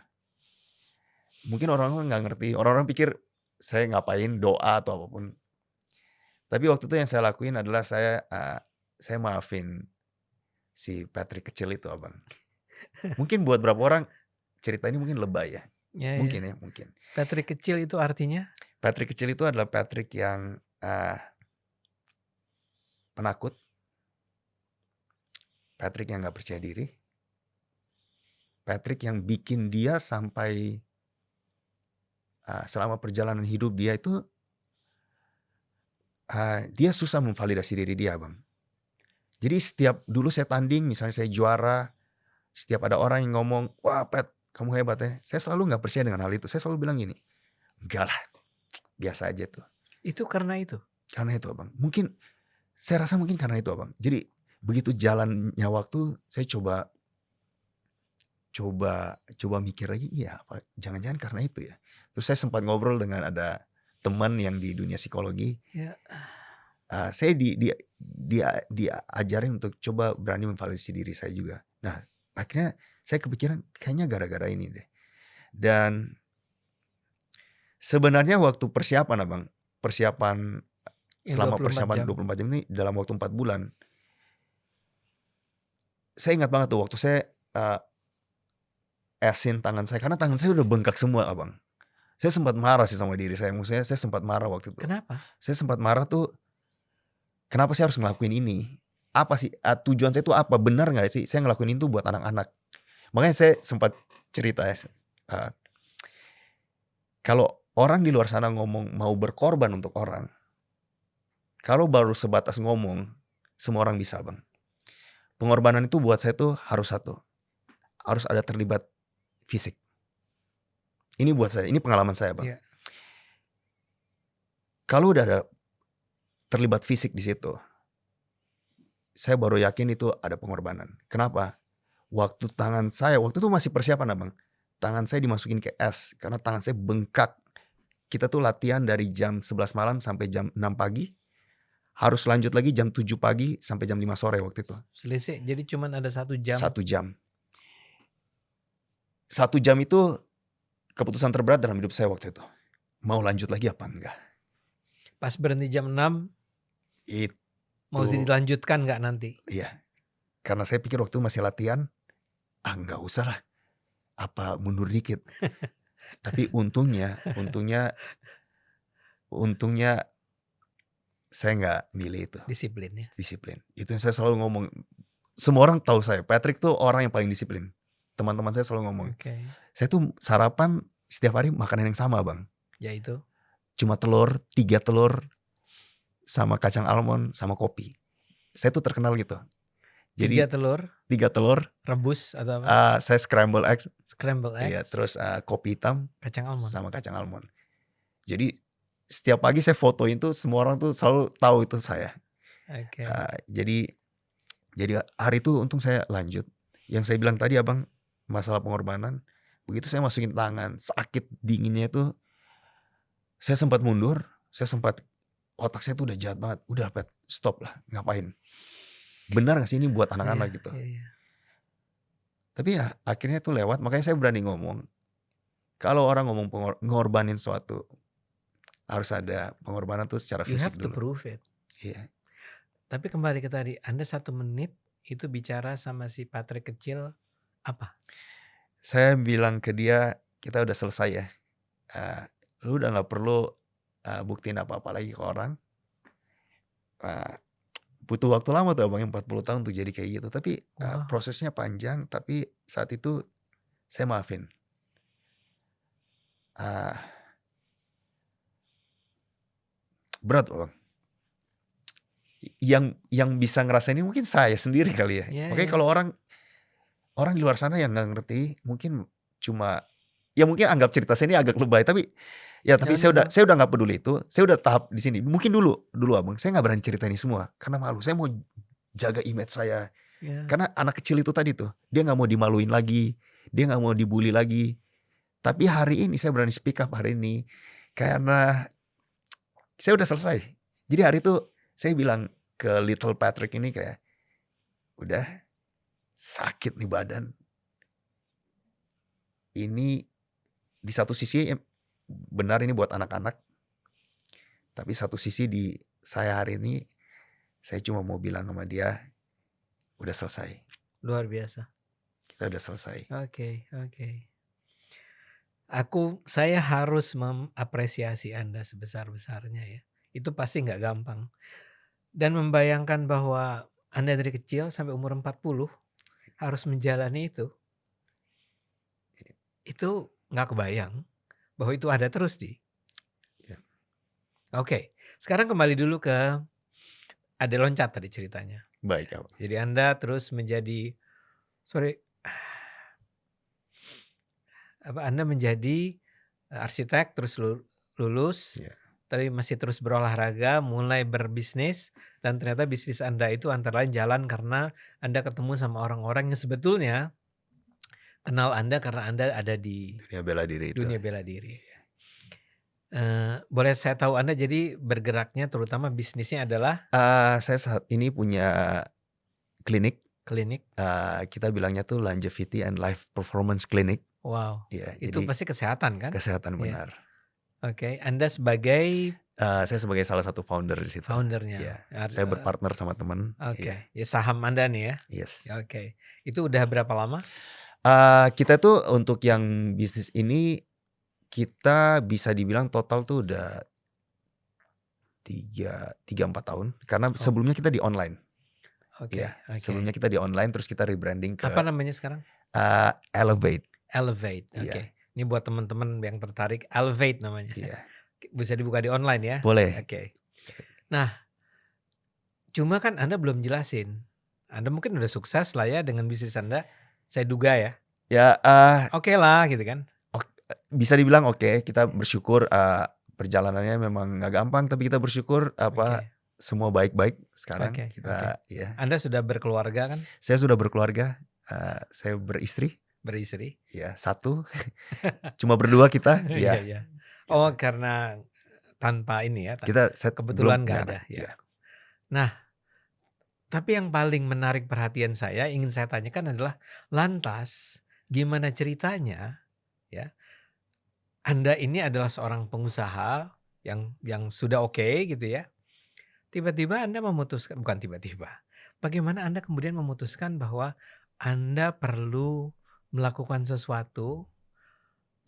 C: Mungkin orang-orang nggak ngerti, orang-orang pikir saya ngapain doa atau apapun. Tapi waktu itu yang saya lakuin adalah saya maafin si Patrick kecil itu Abang. Mungkin buat beberapa orang cerita ini mungkin lebay ya,
B: Ya, ya.
C: mungkin ya, mungkin.
B: Patrick kecil itu artinya?
C: Patrick kecil itu adalah Patrick yang, penakut, Patrick yang nggak percaya diri, Patrick yang bikin dia sampai, selama perjalanan hidup dia itu, dia susah memvalidasi diri dia Bang. Jadi dulu saya tanding misalnya saya juara, setiap ada orang yang ngomong, "Wah Pat, kamu hebat ya." Saya selalu nggak percaya dengan hal itu, saya selalu bilang gini, "Enggak lah, biasa aja tuh."
B: Itu karena itu?
C: Karena itu Abang, saya rasa mungkin karena itu Abang. Jadi begitu jalannya waktu, saya coba mikir lagi, iya apa jangan-jangan karena itu ya. Terus saya sempat ngobrol dengan ada teman yang di dunia psikologi,
B: Ya.
C: saya diajarin untuk coba berani memvalidasi diri saya juga. Nah, akhirnya saya kepikiran kayaknya gara-gara ini deh. Dan sebenarnya waktu persiapan Abang,
B: Yang
C: selama
B: 24
C: persiapan
B: jam.
C: 24 jam ini dalam waktu 4 bulan, saya ingat banget tuh waktu saya, esin tangan saya, karena tangan saya udah bengkak semua Abang. Saya sempat marah sih sama diri saya, maksudnya saya sempat marah waktu itu.
B: Kenapa?
C: Saya sempat marah tuh kenapa saya harus ngelakuin ini? Apa sih tujuan saya itu apa? Benar nggak sih saya ngelakuin itu buat anak-anak? Makanya saya sempat cerita ya, kalau orang di luar sana ngomong mau berkorban untuk orang, kalau baru sebatas ngomong, semua orang bisa, Bang. Pengorbanan itu buat saya tuh harus harus ada terlibat fisik. Ini buat saya, ini pengalaman saya, Bang.
B: Iya.
C: Kalau udah ada terlibat fisik di situ, saya baru yakin itu ada pengorbanan. Kenapa? Waktu itu masih persiapan, Bang. Tangan saya dimasukin ke es karena tangan saya bengkak. Kita tuh latihan dari jam 11 malam sampai jam 6 pagi. Harus lanjut lagi jam 7 pagi sampai jam 5 sore waktu itu.
B: Selisih, jadi cuman ada 1 jam.
C: 1 jam. 1 jam itu keputusan terberat dalam hidup saya waktu itu. Mau lanjut lagi apa enggak?
B: Pas berhenti jam 6,
C: Itu,
B: mau dilanjutkan nggak nanti?
C: iya. Karena saya pikir waktu itu masih latihan, nggak usah lah. Apa mundur dikit. Tapi untungnya saya nggak milih itu.
B: Disiplin ya.
C: Disiplin. Itu yang saya selalu ngomong. Semua orang tahu saya. Patrick tuh orang yang paling disiplin. Teman-teman saya selalu ngomong.
B: Oke.
C: Saya tuh sarapan setiap hari makanan yang sama, Bang.
B: Yaitu?
C: Cuma 3 telur sama kacang almond sama kopi. Saya tuh terkenal gitu. Jadi
B: 3 telur
C: 3 telur
B: rebus atau apa?
C: saya scramble eggs.
B: Scramble eggs.
C: Iya, terus kopi hitam
B: kacang almond.
C: sama kacang almond. Jadi setiap pagi saya fotoin tuh semua orang tuh selalu tahu itu saya.
B: Oke.
C: Jadi hari itu untung saya lanjut. Yang saya bilang tadi, Abang, masalah pengorbanan, begitu saya masukin tangan, sakit dinginnya itu, saya sempat mundur, otak saya tuh udah jahat banget. Udah, Pet, stop lah, ngapain? Benar gak sih ini buat anak-anak gitu?
B: Iya.
C: Tapi ya akhirnya tuh lewat, makanya saya berani ngomong. Kalau orang ngomong ngorbanin sesuatu, harus ada pengorbanan tuh secara
B: You
C: fisik
B: have to
C: dulu.
B: prove it.
C: Iya.
B: Tapi kembali ke tadi, Anda 1 menit itu bicara sama si Patrick kecil apa?
C: Saya bilang ke dia, kita udah selesai ya. Lu udah gak perlu buktiin apa-apa lagi ke orang. Butuh waktu lama tuh, Abang, 40 tahun untuk jadi kayak gitu. Tapi
B: Wah.
C: prosesnya panjang, tapi saat itu saya maafin. Berat, Bang. Yang bisa ngerasain ini mungkin saya sendiri kali ya. Makanya kalau orang di luar sana yang nggak ngerti, mungkin cuma ya mungkin anggap cerita saya ini agak lebay, tapi saya udah nggak peduli itu. Saya udah tahap di sini. Mungkin dulu Abang, saya nggak berani cerita ini semua karena malu. Saya mau jaga image saya. Karena anak kecil itu tadi tuh, dia nggak mau dimaluin lagi, dia nggak mau dibully lagi. Tapi hari ini saya berani speak up hari ini karena saya udah selesai. Jadi hari itu saya bilang ke little Patrick ini kayak, udah sakit nih badan. Ini di satu sisi benar ini buat anak-anak. Tapi satu sisi di saya hari ini, saya cuma mau bilang sama dia, udah selesai.
B: Luar biasa.
C: Kita udah selesai.
B: Oke. Saya harus mengapresiasi Anda sebesar-besarnya ya. Itu pasti nggak gampang. Dan membayangkan bahwa Anda dari kecil sampai umur 40 harus menjalani itu nggak kebayang bahwa itu ada terus
C: Ya.
B: Oke, sekarang kembali dulu ke ada loncat tadi ceritanya.
C: Baik, Abang.
B: Jadi Anda terus menjadi Anda menjadi arsitek, terus lulus, tapi masih terus berolahraga, mulai berbisnis, dan ternyata bisnis Anda itu antara lain jalan karena Anda ketemu sama orang-orang yang sebetulnya kenal Anda karena Anda ada di
C: dunia bela diri itu.
B: Dunia bela diri. Boleh saya tahu Anda jadi bergeraknya terutama bisnisnya adalah?
C: Saya saat ini punya klinik. Kita bilangnya tuh Longevity and Life Performance Clinic.
B: Wow.
C: Ya,
B: itu
C: jadi
B: pasti kesehatan kan?
C: Kesehatan benar.
B: Oke, Anda sebagai?
C: Saya sebagai salah satu founder di situ.
B: Foundernya.
C: Ya. Saya berpartner sama teman.
B: Oke. Ya, saham Anda nih ya?
C: Yes.
B: Oke. Itu udah berapa lama?
C: Kita tuh untuk yang bisnis ini kita bisa dibilang total tuh udah 3 3-4 tahun. Karena
B: Oh,
C: sebelumnya kita di online.
B: oke,
C: Iya,
B: oke.
C: sebelumnya kita di online terus kita rebranding ke
B: Apa namanya sekarang?
C: Elevate.
B: Elevate.
C: Iya,
B: Oke. Ini buat teman-teman yang tertarik, Elevate namanya.
C: iya.
B: Bisa dibuka di online ya.
C: Boleh.
B: Oke. Nah, cuma kan Anda belum jelasin. Anda mungkin udah sukses lah ya dengan bisnis Anda. Saya duga ya.
C: Ya,
B: Oke lah gitu kan.
C: bisa dibilang oke, kita bersyukur perjalanannya memang nggak gampang, tapi kita bersyukur
B: Oke.
C: semua baik-baik sekarang.
B: Oke,
C: Kita ya,
B: Anda sudah berkeluarga kan?
C: saya sudah berkeluarga, saya beristri,
B: Beristri?
C: ya 1, cuma berdua kita,
B: Iya,
C: ya
B: iya. Oh,
C: gitu.
B: karena tanpa ini ya,
C: Kita
B: kebetulan
C: belum
B: nggak
C: punya
B: ada
C: anak.
B: ya.
C: Iya.
B: Nah, tapi yang paling menarik perhatian saya, ingin saya tanyakan adalah, lantas gimana ceritanya ya, Anda ini adalah seorang pengusaha yang sudah oke gitu ya. Tiba-tiba Anda memutuskan, bukan tiba-tiba. Bagaimana Anda kemudian memutuskan bahwa Anda perlu melakukan sesuatu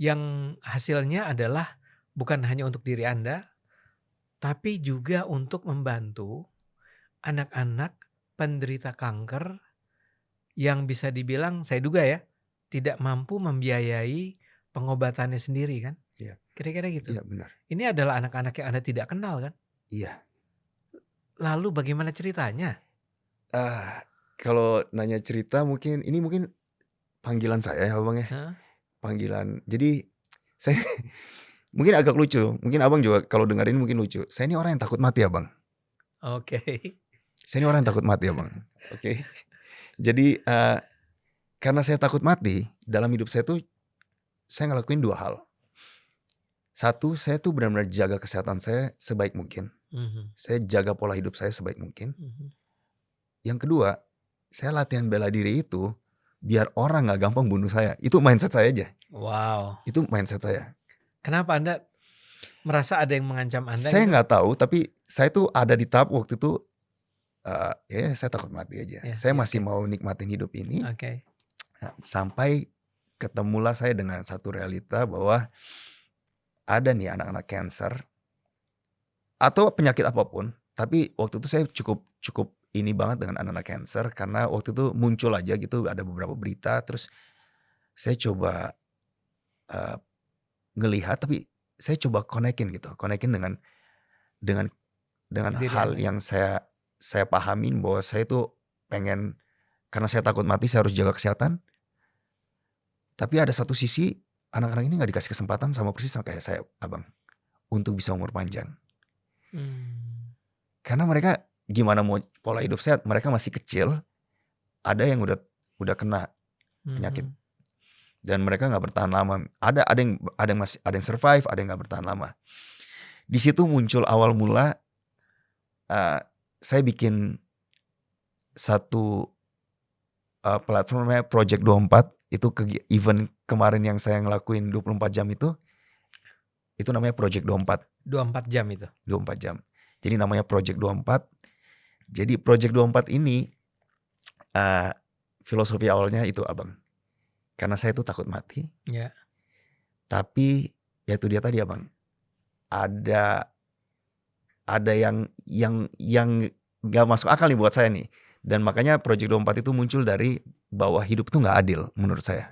B: yang hasilnya adalah bukan hanya untuk diri Anda, tapi juga untuk membantu anak-anak penderita kanker yang bisa dibilang, saya duga ya, tidak mampu membiayai pengobatannya sendiri kan?
C: Iya.
B: Kira-kira gitu.
C: Iya, benar.
B: Ini adalah anak-anak yang Anda tidak kenal kan?
C: Iya.
B: Lalu bagaimana ceritanya?
C: Kalau nanya cerita ini mungkin panggilan saya ya Abang ya.
B: Hah?
C: Panggilan. Jadi saya mungkin agak lucu. Mungkin Abang juga kalau dengerin mungkin lucu. Saya ini orang yang takut mati Abang.
B: Oke.
C: Saya ini orang yang takut mati Abang. Oke. Jadi karena saya takut mati, dalam hidup saya tuh saya ngelakuin 2 hal. 1, saya tuh benar-benar jaga kesehatan saya sebaik mungkin. Saya jaga pola hidup saya sebaik mungkin. Yang kedua, saya latihan bela diri itu biar orang gak gampang bunuh saya. Itu mindset saya aja.
B: Wow.
C: Itu mindset saya.
B: Kenapa Anda merasa ada yang mengancam Anda
C: Saya
B: gitu?
C: nggak tahu, tapi saya tuh ada di tahap waktu itu ya saya takut mati aja.
B: Ya,
C: Saya
B: ya,
C: masih
B: oke.
C: mau nikmatin hidup ini
B: Oke.
C: sampai ketemulah saya dengan satu realita bahwa ada nih anak-anak cancer atau penyakit apapun. Tapi waktu itu saya cukup ini banget dengan anak-anak cancer karena waktu itu muncul aja gitu, ada beberapa berita, terus saya coba ngelihat, tapi saya coba konekin dengan
B: Diri
C: hal
B: Anda.
C: yang saya pahamin bahwa saya tuh pengen, karena saya takut mati saya harus jaga kesehatan. Tapi ada satu sisi anak-anak ini gak dikasih kesempatan sama persis sama kayak saya Abang untuk bisa umur panjang. Karena mereka gimana mau pola hidup sehat, mereka masih kecil, ada yang udah kena penyakit dan mereka nggak bertahan lama. Ada yang survive, ada yang nggak bertahan lama. Di situ muncul awal mula saya bikin satu platform namanya Project 24. Itu event kemarin yang saya ngelakuin 24 jam itu namanya Project 24.
B: 24 jam itu.
C: 24 jam. Jadi namanya Project 24. Jadi Project 24 ini filosofi awalnya itu Abang. Karena saya tuh takut mati.
B: Ya.
C: Tapi ya itu dia tadi Abang. Ada yang gak masuk akal nih buat saya nih. Dan makanya Project 24 itu muncul dari bahwa hidup tuh gak adil menurut saya.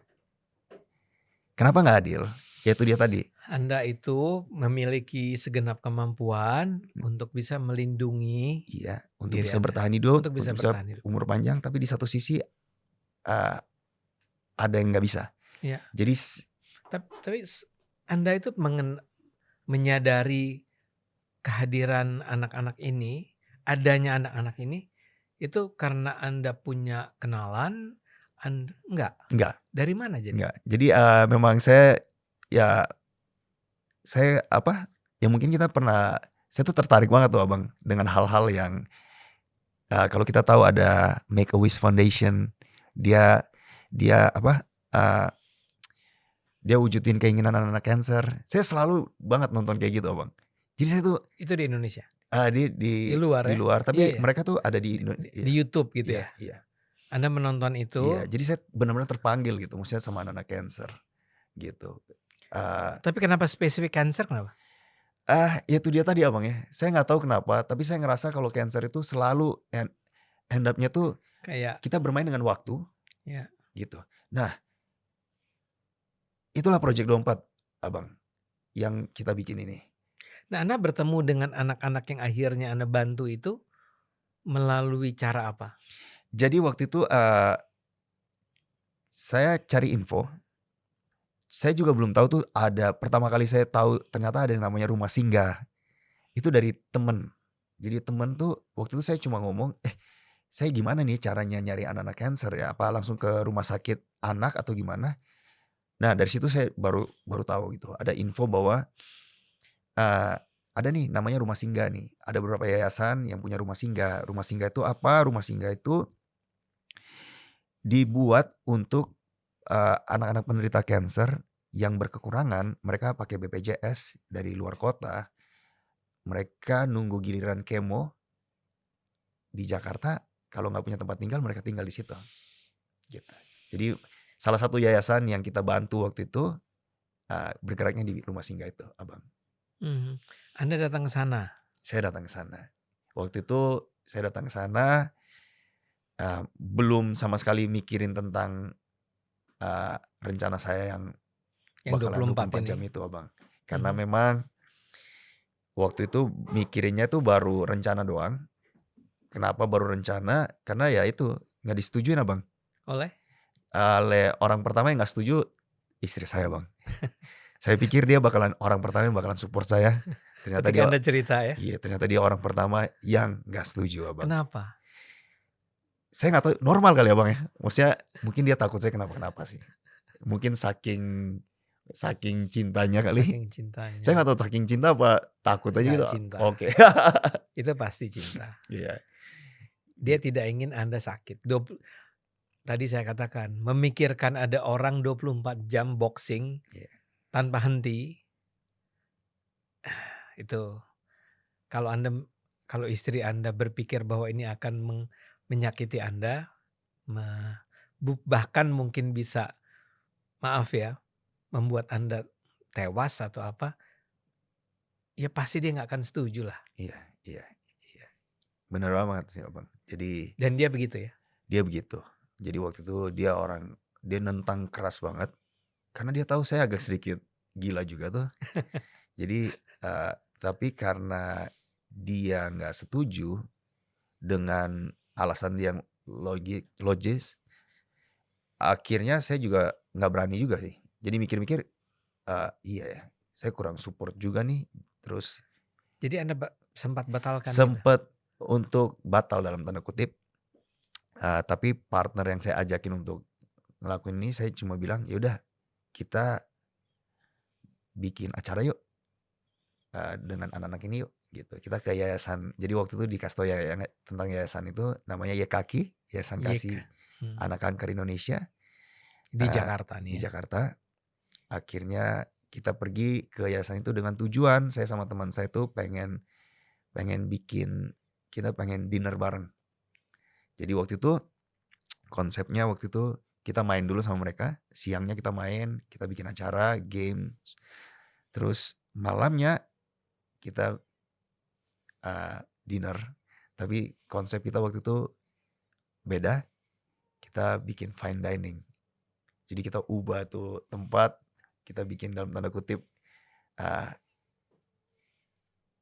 C: Kenapa gak adil? Ya itu dia tadi.
B: Anda itu memiliki segenap kemampuan untuk bisa melindungi.
C: Iya, untuk
B: diri
C: bisa
B: Anda.
C: bertahan hidup,
B: Untuk bisa
C: untuk bisa
B: bertahan hidup.
C: umur panjang. Tapi di satu sisi ada yang gak bisa.
B: Iya.
C: Jadi
B: Tapi Anda itu menyadari kehadiran anak-anak ini, adanya anak-anak ini, itu karena Anda punya kenalan, enggak? Dari mana jadi?
C: enggak. Jadi memang saya mungkin kita pernah, saya tuh tertarik banget tuh Abang dengan hal-hal yang kalau kita tahu ada Make a Wish Foundation, dia wujudin keinginan anak-anak cancer. Saya selalu banget nonton kayak gitu Abang. Jadi saya tuh
B: itu di Indonesia.
C: Di
B: luar ya?
C: Di luar, tapi
B: Iya.
C: mereka tuh ada di
B: Di YouTube gitu ya.
C: Iya.
B: Anda menonton itu.
C: Iya, jadi saya benar-benar terpanggil gitu, maksudnya sama anak-anak cancer gitu.
B: Tapi kenapa spesifik cancer, kenapa?
C: Itu dia tadi Abang ya, saya nggak tahu kenapa, tapi saya ngerasa kalau cancer itu selalu end up-nya tuh
B: Kayak
C: kita bermain dengan waktu,
B: ya.
C: gitu. Nah, itulah Project 24 Abang, yang kita bikin ini.
B: Nah, Anda bertemu dengan anak-anak yang akhirnya Anda bantu itu melalui cara apa?
C: Jadi waktu itu, saya cari info, saya juga belum tahu tuh pertama kali saya tahu ternyata ada yang namanya rumah singgah, itu dari temen. Jadi temen tuh waktu itu saya cuma ngomong, saya gimana nih caranya nyari anak-anak cancer ya, apa langsung ke rumah sakit anak atau gimana. Nah dari situ saya baru tahu gitu, ada info bahwa, ada nih namanya rumah singgah nih, ada beberapa yayasan yang punya rumah singgah. Rumah singgah itu apa? Rumah singgah itu dibuat untuk, anak-anak penderita cancer yang berkekurangan, mereka pakai BPJS dari luar kota, mereka nunggu giliran kemo di Jakarta, kalau nggak punya tempat tinggal mereka tinggal di situ, gitu. Jadi salah satu yayasan yang kita bantu waktu itu, bergeraknya di rumah singgah itu, Abang.
B: Anda datang ke sana?
C: Saya datang ke sana. Waktu itu saya datang ke sana, belum sama sekali mikirin tentang, rencana saya yang
B: Yang
C: bakalan
B: 24
C: 24 jam
B: ini?
C: itu, Abang. Karena memang waktu itu mikirinnya tuh baru rencana doang. Kenapa baru rencana? Karena ya itu, nggak disetujuin Abang.
B: Oleh?
C: Oleh orang pertama yang nggak setuju, istri saya Bang. Saya pikir dia orang pertama yang bakalan support saya. Ternyata
B: Ketika
C: dia
B: Anda cerita ya?
C: iya, ternyata dia orang pertama yang nggak setuju Abang.
B: Kenapa?
C: Saya nggak tahu, normal kali Abang ya. Maksudnya mungkin dia takut saya kenapa-kenapa sih. Mungkin saking cintanya kali.
B: Saking cintanya.
C: Saya nggak tahu saking cinta apa takut aja
B: Nggak
C: gitu.
B: cinta.
C: Oke.
B: Itu pasti cinta.
C: Iya.
B: Dia tidak ingin Anda sakit. Tadi saya katakan, memikirkan ada orang 24 jam boxing
C: Iya.
B: tanpa henti. Itu kalau istri Anda berpikir bahwa ini akan menyakiti Anda, bahkan mungkin bisa, maaf ya, membuat Anda tewas atau apa, ya pasti dia nggak akan setuju lah.
C: Iya. Benar banget sih Abang. Jadi
B: Dan dia begitu ya?
C: dia begitu. Jadi waktu itu dia nentang keras banget. Karena dia tahu saya agak sedikit gila juga tuh. Jadi tapi karena dia nggak setuju dengan alasan dia yang logis, akhirnya saya juga nggak berani juga sih. Jadi mikir-mikir, iya ya, saya kurang support juga nih. Terus
B: Jadi Anda sempat batalkan gitu?
C: sempet untuk batal dalam tanda kutip. Tapi partner yang saya ajakin untuk ngelakuin ini, saya cuma bilang, ya udah kita bikin acara yuk, dengan anak-anak ini yuk, gitu. Kita ke yayasan. Jadi waktu itu dikasih tau ya tentang yayasan itu, namanya YKAKI, Yayasan Kasih Anak Kanker Indonesia.
B: Di Jakarta nih
C: Di
B: ya?
C: Jakarta. Akhirnya kita pergi ke yayasan itu dengan tujuan, saya sama teman saya tuh pengen kita pengen dinner bareng. Jadi waktu itu konsepnya kita main dulu sama mereka, siangnya kita main, kita bikin acara, games, terus malamnya kita dinner. Tapi konsep kita waktu itu beda, kita bikin fine dining. Jadi kita ubah tuh tempat, kita bikin dalam tanda kutip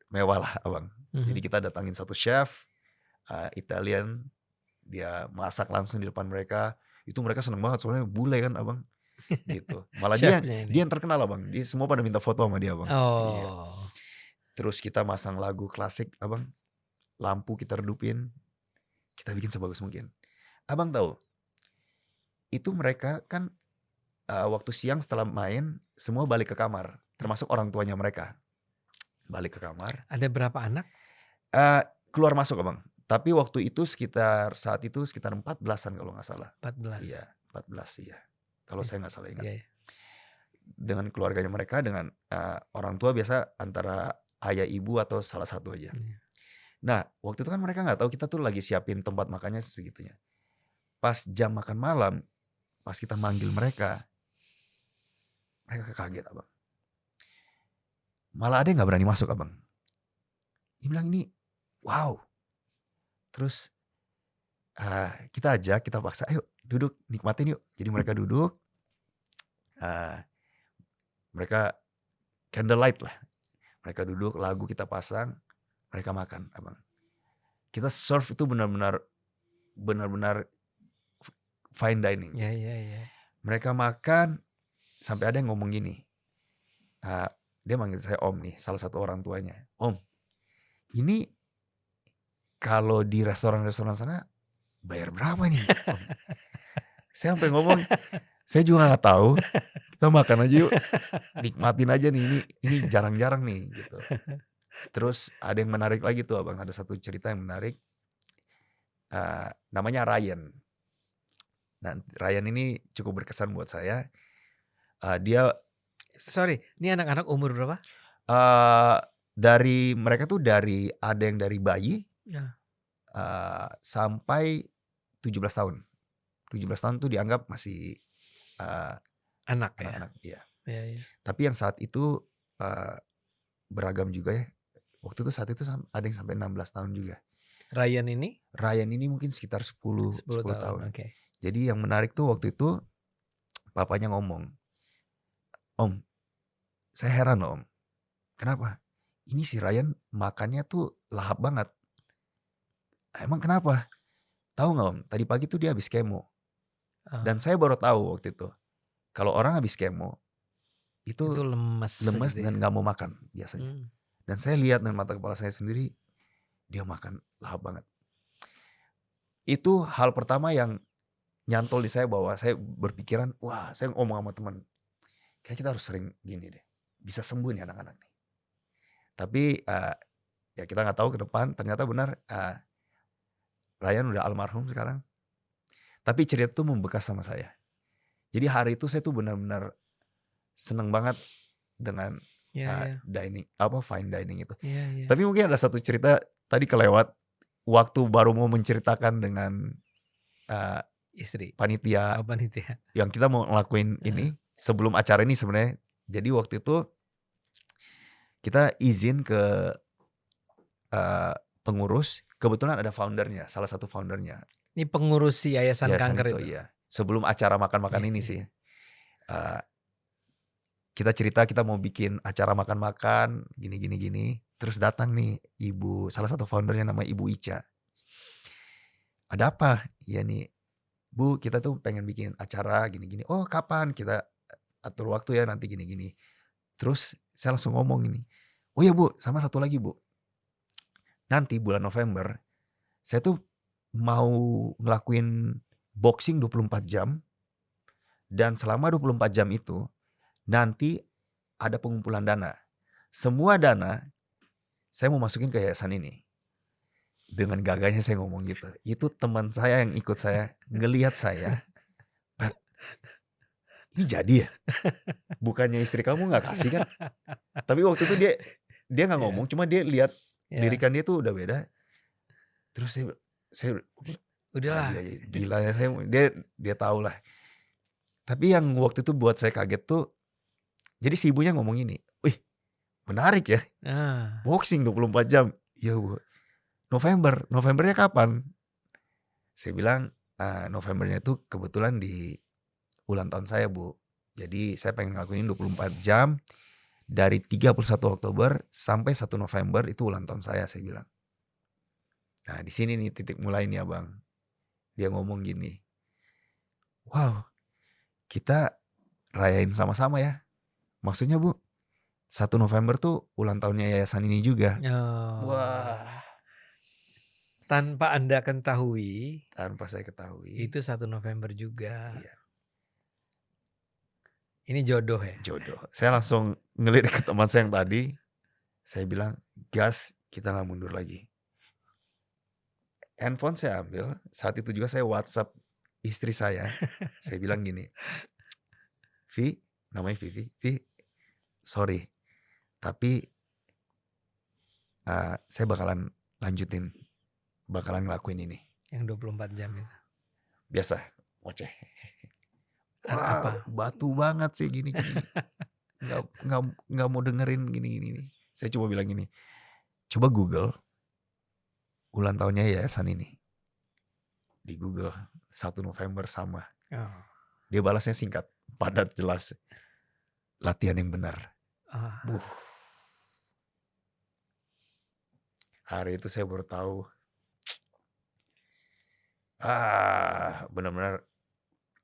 C: mewah lah Abang. Jadi kita datangin satu chef Italian, dia masak langsung di depan mereka. Itu mereka seneng banget soalnya bule kan Abang. Gitu. Malah dia yang terkenal Abang. Dia semua pada minta foto sama dia Abang. Iya. Terus kita masang lagu klasik Abang. Lampu kita redupin. Kita bikin sebagus mungkin. Abang tahu, itu mereka kan waktu siang setelah main semua balik ke kamar. Termasuk orang tuanya mereka. Balik ke kamar.
B: Ada berapa anak?
C: Keluar masuk Abang. Tapi waktu itu saat itu sekitar 14-an kalau nggak salah.
B: 14.
C: Iya, 14 iya. Kalau saya nggak salah ingat.
B: Iya.
C: Dengan keluarganya mereka, dengan orang tua biasa antara ayah ibu atau salah satu aja. Nah, waktu itu kan mereka nggak tahu kita tuh lagi siapin tempat makannya segitunya. Pas jam makan malam, pas kita manggil mereka kaget Abang. Malah ada yang nggak berani masuk abang. Dia bilang ini, wow. Terus kita paksa, ayo duduk, nikmatin yuk. Jadi mereka duduk, ah, mereka candlelight lah. Mereka duduk, lagu kita pasang, mereka makan abang. Kita serve itu benar-benar fine dining.
B: Ya, ya, ya.
C: Mereka makan, sampai ada yang ngomong gini. Dia manggil saya Om nih, salah satu orang tuanya. Om, ini kalau di restoran-restoran sana bayar berapa nih Om? Saya sampai ngomong, saya juga nggak tahu. Kita makan aja yuk, nikmatin aja nih. Ini jarang-jarang nih gitu. Terus ada yang menarik lagi tuh abang, ada satu cerita yang menarik. Namanya Ryan. Nah, Ryan ini cukup berkesan buat saya. Dia
B: Sorry, ini anak-anak umur berapa?
C: dari mereka tuh ada yang dari bayi
B: Ya.
C: sampai 17 tahun. 17 tahun tuh dianggap masih
B: Anak ya.
C: anak-anak. Iya.
B: Ya, ya.
C: Tapi yang saat itu beragam juga ya. Waktu itu saat itu ada yang sampai 16 tahun juga.
B: Ryan ini
C: mungkin sekitar 10 tahun.
B: Oke.
C: Jadi yang menarik tuh waktu itu papanya ngomong, Om, saya heran loh Om. Kenapa? Ini si Ryan makannya tuh lahap banget. Emang kenapa? Tahu nggak Om? Tadi pagi tuh dia habis kemo. Dan saya baru tahu waktu itu. Kalau orang habis kemo itu
B: lemes gitu
C: dan
B: ya.
C: nggak mau makan biasanya. Dan saya lihat dengan mata kepala saya sendiri, dia makan lahap banget. Itu hal pertama yang nyantol di saya, bahwa saya berpikiran, wah, saya ngomong sama teman, kayak kita harus sering gini deh, bisa sembuh nih anak-anak nih. Tapi ya kita nggak tahu ke depan, ternyata benar Ryan udah almarhum sekarang. Tapi cerita itu membekas sama saya. Jadi hari itu saya tuh benar-benar seneng banget dengan dining, fine dining itu.
B: Iya.
C: Tapi mungkin ada satu cerita tadi kelewat, waktu baru mau menceritakan dengan
B: Istri.
C: panitia
B: Panitia.
C: yang kita mau ngelakuin ini sebelum acara ini sebenarnya. Jadi waktu itu kita izin ke pengurus, kebetulan ada foundernya, salah satu foundernya.
B: Ini pengurus si Yayasan Kanker itu.
C: Iya. Sebelum acara makan-makan ini sih. Kita cerita kita mau bikin acara makan-makan gini. Terus datang nih salah satu foundernya nama Ibu Ica. Ada apa? Ya nih, Bu, kita tuh pengen bikin acara gini. Oh, kapan? Kita atur waktu ya nanti gini. Terus saya langsung ngomong ini. Oh ya Bu, sama satu lagi Bu. Nanti bulan November saya tuh mau ngelakuin boxing 24 jam. Dan selama 24 jam itu nanti ada pengumpulan dana. Semua dana saya mau masukin ke yayasan ini. Dengan gagahnya saya ngomong gitu. Itu teman saya yang ikut saya ngelihat saya. Pat, ini jadi ya? Bukannya istri kamu gak kasih kan? Tapi waktu itu dia gak ngomong. Cuma dia lihat dirikan dia tuh udah beda. Terus saya
B: udahlah.
C: Gila ya, dia tahu lah. Tapi yang waktu itu buat saya kaget tuh, jadi si ibunya ngomong ini, wih menarik ya, boxing 24 jam. Iya Bu, Novembernya kapan? Saya bilang Novembernya itu kebetulan di ulang tahun saya Bu. Jadi saya pengen ngelakuin 24 jam dari 31 Oktober sampai 1 November itu ulang tahun saya bilang. Nah di sini nih titik mulai nih abang. Dia ngomong gini, wow, kita rayain sama-sama ya. Maksudnya Bu, 1 November tuh ulang tahunnya yayasan ini juga. Wah.
B: Tanpa Anda ketahui.
C: Tanpa saya ketahui.
B: Itu 1 November juga.
C: Iya.
B: Ini jodoh ya?
C: Jodoh. Saya langsung ngelirik ke teman saya yang tadi. Saya bilang, gas, kita gak mundur lagi. Handphone saya ambil. Saat itu juga saya WhatsApp istri saya. Saya bilang gini, Vi, namanya Vivi, sorry, tapi saya bakalan ngelakuin ini.
B: Yang 24 jam itu.
C: Biasa, ngoceh.
B: Apa?
C: Batu banget sih gini.
D: nggak mau dengerin gini. Saya cuma bilang gini, coba Google ulang tahunnya yayasan ini. Di Google 1 November sama.
B: Oh.
D: Dia balasnya singkat, padat, jelas. Latihan yang benar.
B: Ah.
D: Hari itu saya baru tahu. Benar-benar.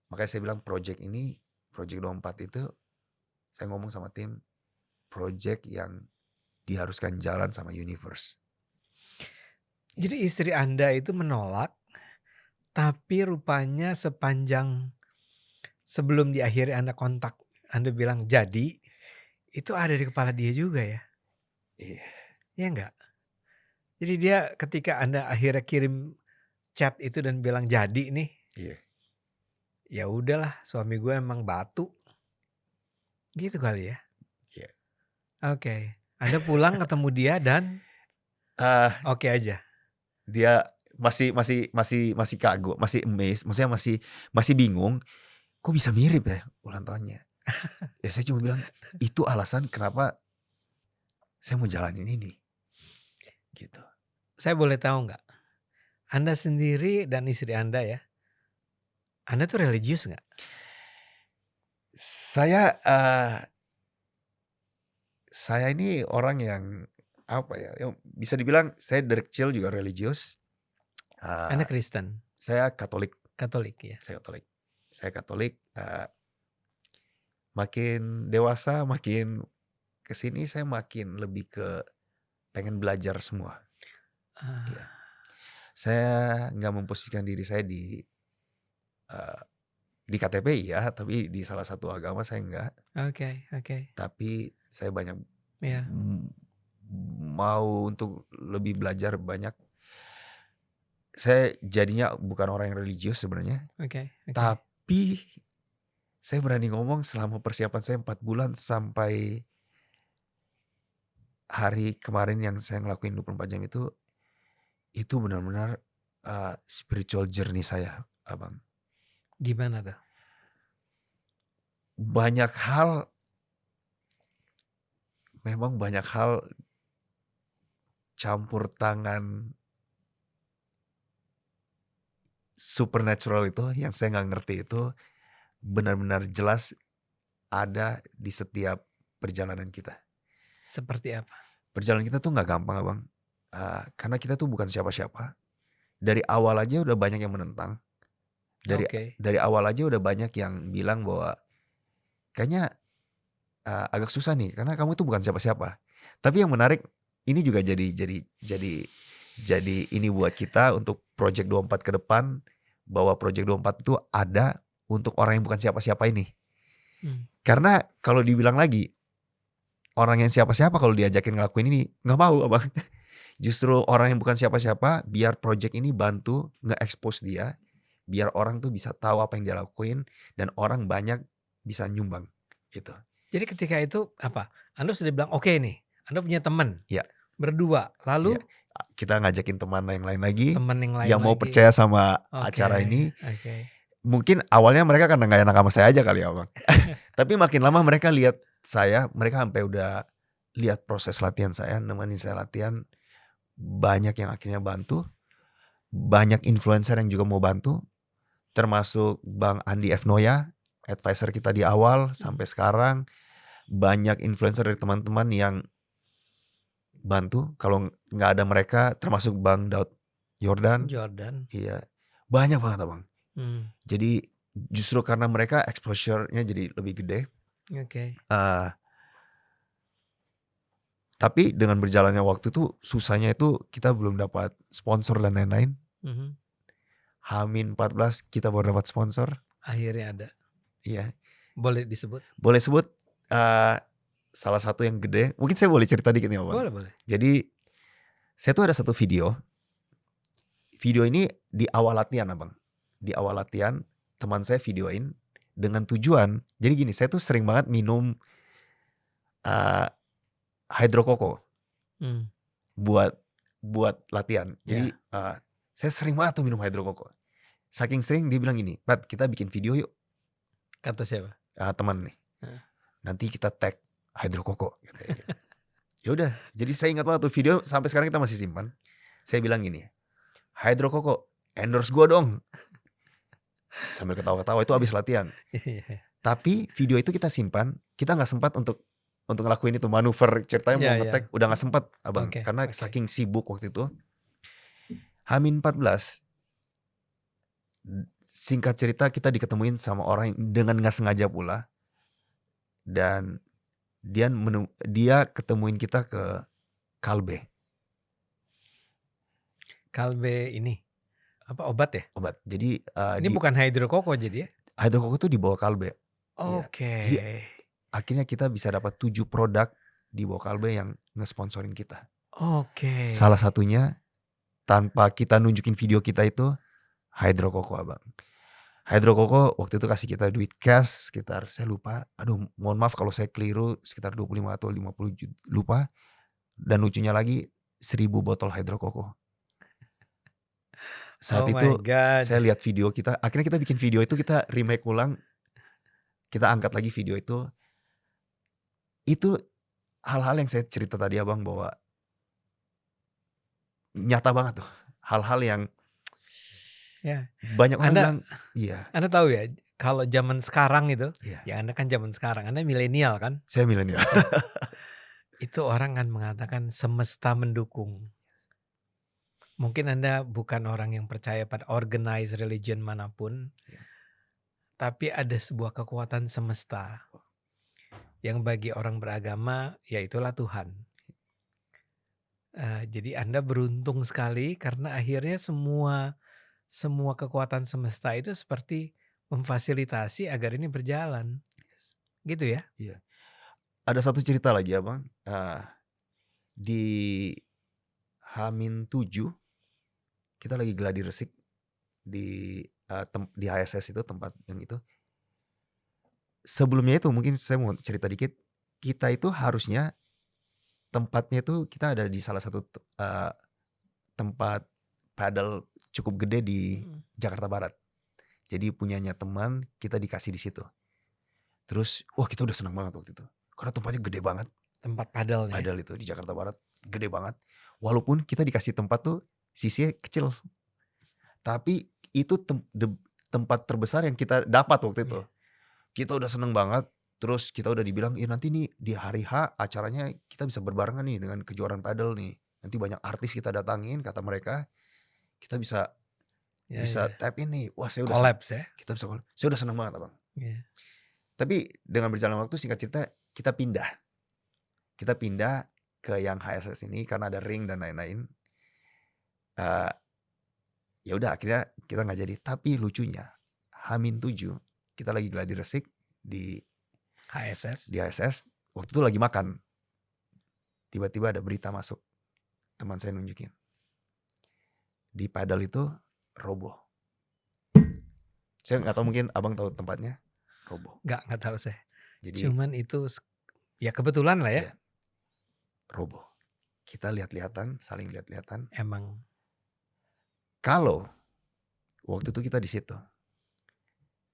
D: Makanya saya bilang project 24 itu, saya ngomong sama tim, project yang diharuskan jalan sama universe.
B: Jadi istri Anda itu menolak, tapi rupanya sepanjang sebelum di akhir Anda kontak, Anda bilang jadi, itu ada di kepala dia juga ya?
D: Iya.
B: Iya enggak? Jadi dia ketika Anda akhirnya kirim chat itu dan bilang jadi nih,
D: Iya.
B: ya udahlah suami gue emang batu. Gitu kali ya?
D: Iya.
B: Oke. Anda pulang ketemu dia dan oke aja.
D: Dia masih kagum, masih amazed, maksudnya masih bingung, kok bisa mirip ya ulang tahunnya. Ya saya cuma bilang itu alasan kenapa saya mau jalanin ini, gitu.
B: Saya boleh tahu nggak? Anda sendiri dan istri Anda ya, Anda tuh religius nggak?
D: Saya ini orang yang apa ya, yang bisa dibilang saya dari kecil juga religius.
B: Anda Kristen,
D: Saya Katolik.
B: Katolik ya.
D: Saya Katolik. Makin dewasa, makin kesini saya makin lebih ke pengen belajar semua. Iya. Saya nggak memposisikan diri saya di KTP ya, tapi di salah satu agama saya enggak.
B: Oke.
D: Tapi saya banyak
B: Ya.
D: mau untuk lebih belajar banyak. Saya jadinya bukan orang yang religius sebenarnya.
B: Oke.
D: Tapi saya berani ngomong selama persiapan saya 4 bulan sampai hari kemarin yang saya ngelakuin 24 jam itu benar-benar spiritual journey saya, Abang.
B: Gimana tuh?
D: Memang banyak hal campur tangan supernatural itu yang saya nggak ngerti itu benar-benar jelas ada di setiap perjalanan kita.
B: Seperti apa?
D: Perjalanan kita tuh nggak gampang, Abang. Karena kita tuh bukan siapa-siapa. Dari awal aja udah banyak yang menentang. Dari awal aja udah banyak yang bilang bahwa kayaknya agak susah nih karena kamu tuh bukan siapa-siapa. Tapi yang menarik ini juga jadi ini buat kita untuk Project 24 ke depan, bahwa Project 24 itu ada untuk orang yang bukan siapa-siapa ini. Karena kalau dibilang lagi, orang yang siapa-siapa kalau diajakin ngelakuin ini nggak mau, Abang. Justru orang yang bukan siapa-siapa biar project ini bantu nge-expose dia, biar orang tuh bisa tahu apa yang dia lakuin dan orang banyak bisa nyumbang gitu.
B: Jadi ketika itu apa? Anda sudah bilang oke nih, Anda punya teman.
D: Ya.
B: Berdua. Lalu
D: kita ngajakin teman yang lain lagi,
B: yang
D: mau percaya sama acara ini. Mungkin awalnya mereka karena nggak enak sama saya aja kali ya, Bang. Tapi makin lama mereka lihat saya, mereka sampai udah lihat proses latihan saya, nemenin saya latihan. Banyak yang akhirnya bantu, banyak influencer yang juga mau bantu, termasuk Bang Andi F. Noya, advisor kita di awal sampai sekarang. Banyak influencer dari teman-teman yang bantu. Kalau nggak ada mereka, termasuk Bang Daud Jordan. Iya, banyak banget, Abang. Jadi justru karena mereka exposure-nya jadi lebih gede. Tapi dengan berjalannya waktu tuh susahnya itu kita belum dapat sponsor dan lain-lain. H-14 kita baru dapat sponsor.
B: Akhirnya ada.
D: Iya.
B: Boleh disebut?
D: Boleh sebut. Salah satu yang gede. Mungkin saya boleh cerita dikit nih, Abang.
B: Boleh.
D: Jadi saya tuh ada satu video. Video ini di awal latihan, Abang. Di awal latihan teman saya videoin dengan tujuan. Jadi gini, saya tuh sering banget minum hydrokoko buat latihan. Jadi saya sering banget tuh minum hydrokoko. Saking sering dia bilang gini, Pat kita bikin video yuk.
B: Kata siapa?
D: Teman nih. Nanti kita tag Hydrokoko katanya gitu. Ya udah, jadi saya ingat banget tuh video sampai sekarang kita masih simpan. Saya bilang gini, Hydrokoko endorse gua dong. Sambil ketawa-ketawa itu habis latihan.
B: Iya.
D: Tapi video itu kita simpan, kita nggak sempat untuk ngelakuin itu manuver ceritanya mau
B: Iya, iya.
D: nge-tag udah nggak sempat abang
B: Oke,
D: karena
B: oke.
D: saking sibuk waktu itu. H-14 singkat cerita kita diketemuin sama orang yang dengan nggak sengaja pula dan dia ketemuin kita ke Kalbe
B: Kalbe ini apa obat ya?
D: obat. Jadi
B: Ini bukan hydrokoko jadi ya?
D: Hydrokoko itu di bawah Kalbe. Iya.
B: Oke.
D: Jadi akhirnya kita bisa dapat 7 produk di bawah Kalbe yang ngesponsorin kita.
B: Oke.
D: Salah satunya tanpa kita nunjukin video kita itu Hydrokoko abang. Hydrokoko waktu itu kasih kita duit cash sekitar saya lupa. Aduh mohon maaf kalau saya keliru sekitar 25 atau 50 juta lupa. Dan lucunya lagi 1000 botol Hydrokoko. Saat
B: Oh
D: itu
B: my God.
D: saya lihat video kita. Akhirnya kita bikin video itu kita remake ulang. Kita angkat lagi video itu. Itu hal-hal yang saya cerita tadi abang bahwa nyata banget tuh. Hal-hal yang
B: Ya.
D: banyak orang
B: Anda
D: bilang iya.
B: Anda tahu ya kalau zaman sekarang itu,
D: Iya.
B: ya Anda kan zaman sekarang, Anda milenial kan?
D: Saya milenial.
B: Itu orang kan mengatakan semesta mendukung. Mungkin Anda bukan orang yang percaya pada organized religion manapun,
D: Iya.
B: tapi ada sebuah kekuatan semesta yang bagi orang beragama yaitulah Tuhan. Jadi Anda beruntung sekali karena akhirnya semua kekuatan semesta itu seperti memfasilitasi agar ini berjalan. Gitu ya?
D: Iya. Ada satu cerita lagi abang. Di H-7 kita lagi gladi resik di HSS itu tempat yang itu. Sebelumnya itu mungkin saya mau cerita dikit. Kita itu harusnya tempatnya itu kita ada di salah satu tempat padel cukup gede di Jakarta Barat. Jadi punyanya teman kita dikasih di situ. Terus wah kita udah senang banget waktu itu. Karena tempatnya gede banget.
B: Tempat padelnya.
D: Padel itu di Jakarta Barat gede banget. Walaupun kita dikasih tempat tuh sisinya kecil. Tapi itu tempat terbesar yang kita dapat waktu itu. Kita udah seneng banget. Terus kita udah dibilang nanti nih di hari H acaranya kita bisa berbarengan nih dengan kejuaraan padel nih. Nanti banyak artis kita datangin kata mereka. Kita bisa tap in nih. Wah saya udah
B: collapse ya.
D: Kita bisa collapse. Saya udah seneng banget abang.
B: Yeah.
D: Tapi dengan berjalan waktu singkat cerita kita pindah. Kita pindah ke yang HSS ini karena ada ring dan lain-lain. Ya udah akhirnya kita nggak jadi. Tapi lucunya H-7 kita lagi gladi resik di
B: HSS.
D: Di HSS waktu itu lagi makan. Tiba-tiba ada berita masuk. Teman saya nunjukin. Di padel itu roboh. Saya nggak tahu mungkin abang tahu tempatnya. Roboh.
B: Nggak tahu saya.
D: Jadi
B: cuman itu ya kebetulan lah ya.
D: Iya. Roboh. Kita lihat-lihatan, saling lihat-lihatan.
B: Emang.
D: Kalau waktu itu kita di situ.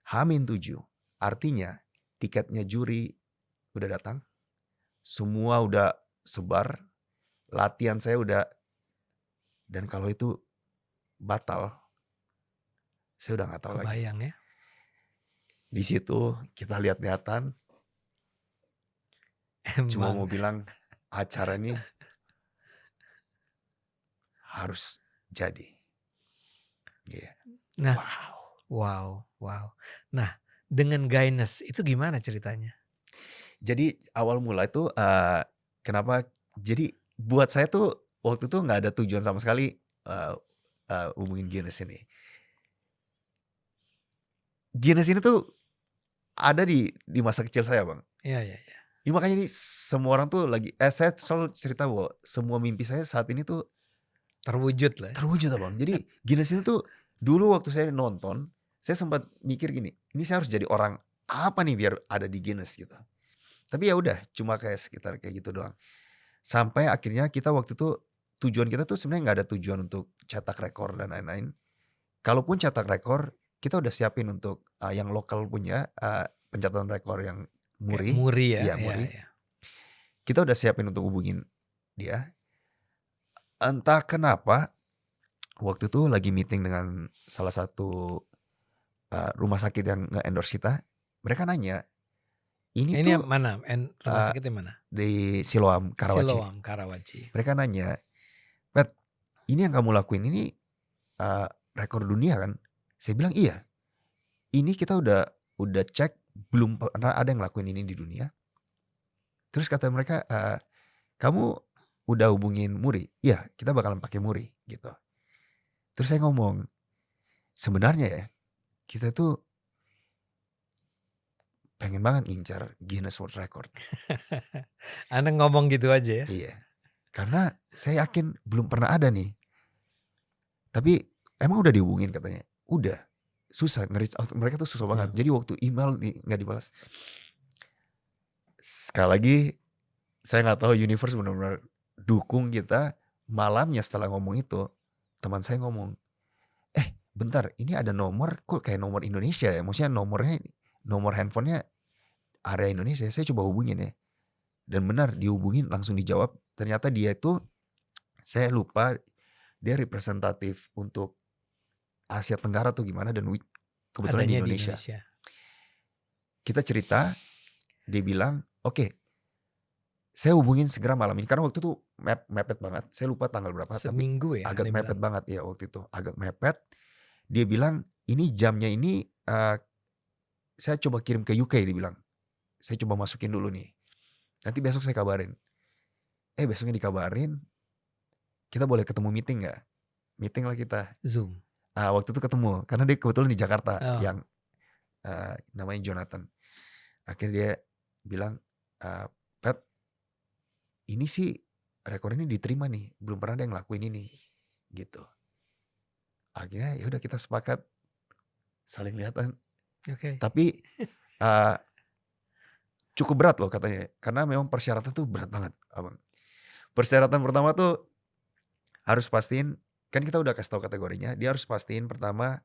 D: H-7 artinya tiketnya juri udah datang. Semua udah sebar. Latihan saya udah. Dan kalau itu batal. Saya udah gak tahu lagi.
B: Kebayang ya.
D: Di situ kita lihat-lihatan. Cuma mau bilang acara ini harus jadi. Yeah.
B: Nah, wow. Nah, dengan Gaines itu gimana ceritanya?
D: Jadi awal mula itu kenapa? Jadi buat saya tuh waktu itu nggak ada tujuan sama sekali hubungin Gaines ini. Gaines ini tuh ada di masa kecil saya bang.
B: Iya.
D: Ini makanya ini semua orang tuh lagi. Saya selalu cerita bahwa semua mimpi saya saat ini tuh
B: terwujud lah.
D: Terwujud bang. Jadi Gaines ini tuh dulu waktu saya nonton, saya sempat mikir gini, ini saya harus jadi orang apa nih biar ada di Gaines gitu. Tapi ya udah, cuma kayak sekitar kayak gitu doang. Sampai akhirnya kita waktu itu tujuan kita tuh sebenarnya nggak ada tujuan untuk cetak rekor dan lain-lain. Kalaupun cetak rekor, kita udah siapin untuk yang lokal punya pencatatan rekor yang Muri.
B: Muri ya.
D: Iya, Muri.
B: Ya.
D: kita udah siapin untuk hubungin dia. Entah kenapa waktu itu lagi meeting dengan salah satu rumah sakit yang nge-endorse kita. Mereka nanya, ini
B: Ini yang
D: tuh
B: mana? Rumah
D: uh,
B: sakit yang mana?
D: di Siloam, Karawaci.
B: Siloam, Karawaci.
D: Mereka nanya, Pet, ini yang kamu lakuin ini rekor dunia kan? Saya bilang iya. Ini kita udah cek, belum pernah ada yang lakuin ini di dunia. Terus kata mereka, kamu udah hubungin Muri? Iya, kita bakalan pakai Muri gitu. Terus saya ngomong, sebenarnya ya, kita tuh pengen banget ngincar Guinness World Record.
B: Anda ngomong gitu aja ya?
D: Iya, karena saya yakin belum pernah ada nih. Tapi emang udah dihubungin katanya. Udah, susah nge-reach out. Mereka tuh susah banget. Jadi waktu email nggak dibalas. Sekali lagi, saya nggak tahu universe benar-benar dukung kita. Malamnya setelah ngomong itu, teman saya ngomong, bentar, ini ada nomor kok kayak nomor Indonesia ya. Maksudnya nomor handphonenya area Indonesia. Saya coba hubungin ya. Dan benar dihubungin, langsung dijawab. Ternyata dia itu, saya lupa, dia representatif untuk Asia Tenggara tuh gimana, dan kebetulan di Indonesia. Kita cerita, dia bilang, oke, saya hubungin segera malam ini. Karena waktu itu mepet banget. Saya lupa tanggal berapa.
B: Seminggu
D: tapi
B: ya?
D: agak mepet banget ya waktu itu. Agak mepet. Dia bilang, ini jamnya ini saya coba kirim ke UK, dia bilang. Saya coba masukin dulu nih. Nanti besok saya kabarin. Besoknya dikabarin, kita boleh ketemu meeting gak? Meeting lah kita.
B: Zoom.
D: Waktu itu ketemu, karena dia kebetulan di Jakarta, yang namanya Jonathan. Akhirnya dia bilang, Pat, ini sih rekor ini diterima nih, belum pernah ada yang ngelakuin ini, gitu. Akhirnya ya udah kita sepakat, saling lihatan. Tapi cukup berat loh katanya, karena memang persyaratan tuh berat banget, abang. Persyaratan pertama tuh harus pastiin, kan kita udah kasih tahu kategorinya, dia harus pastiin pertama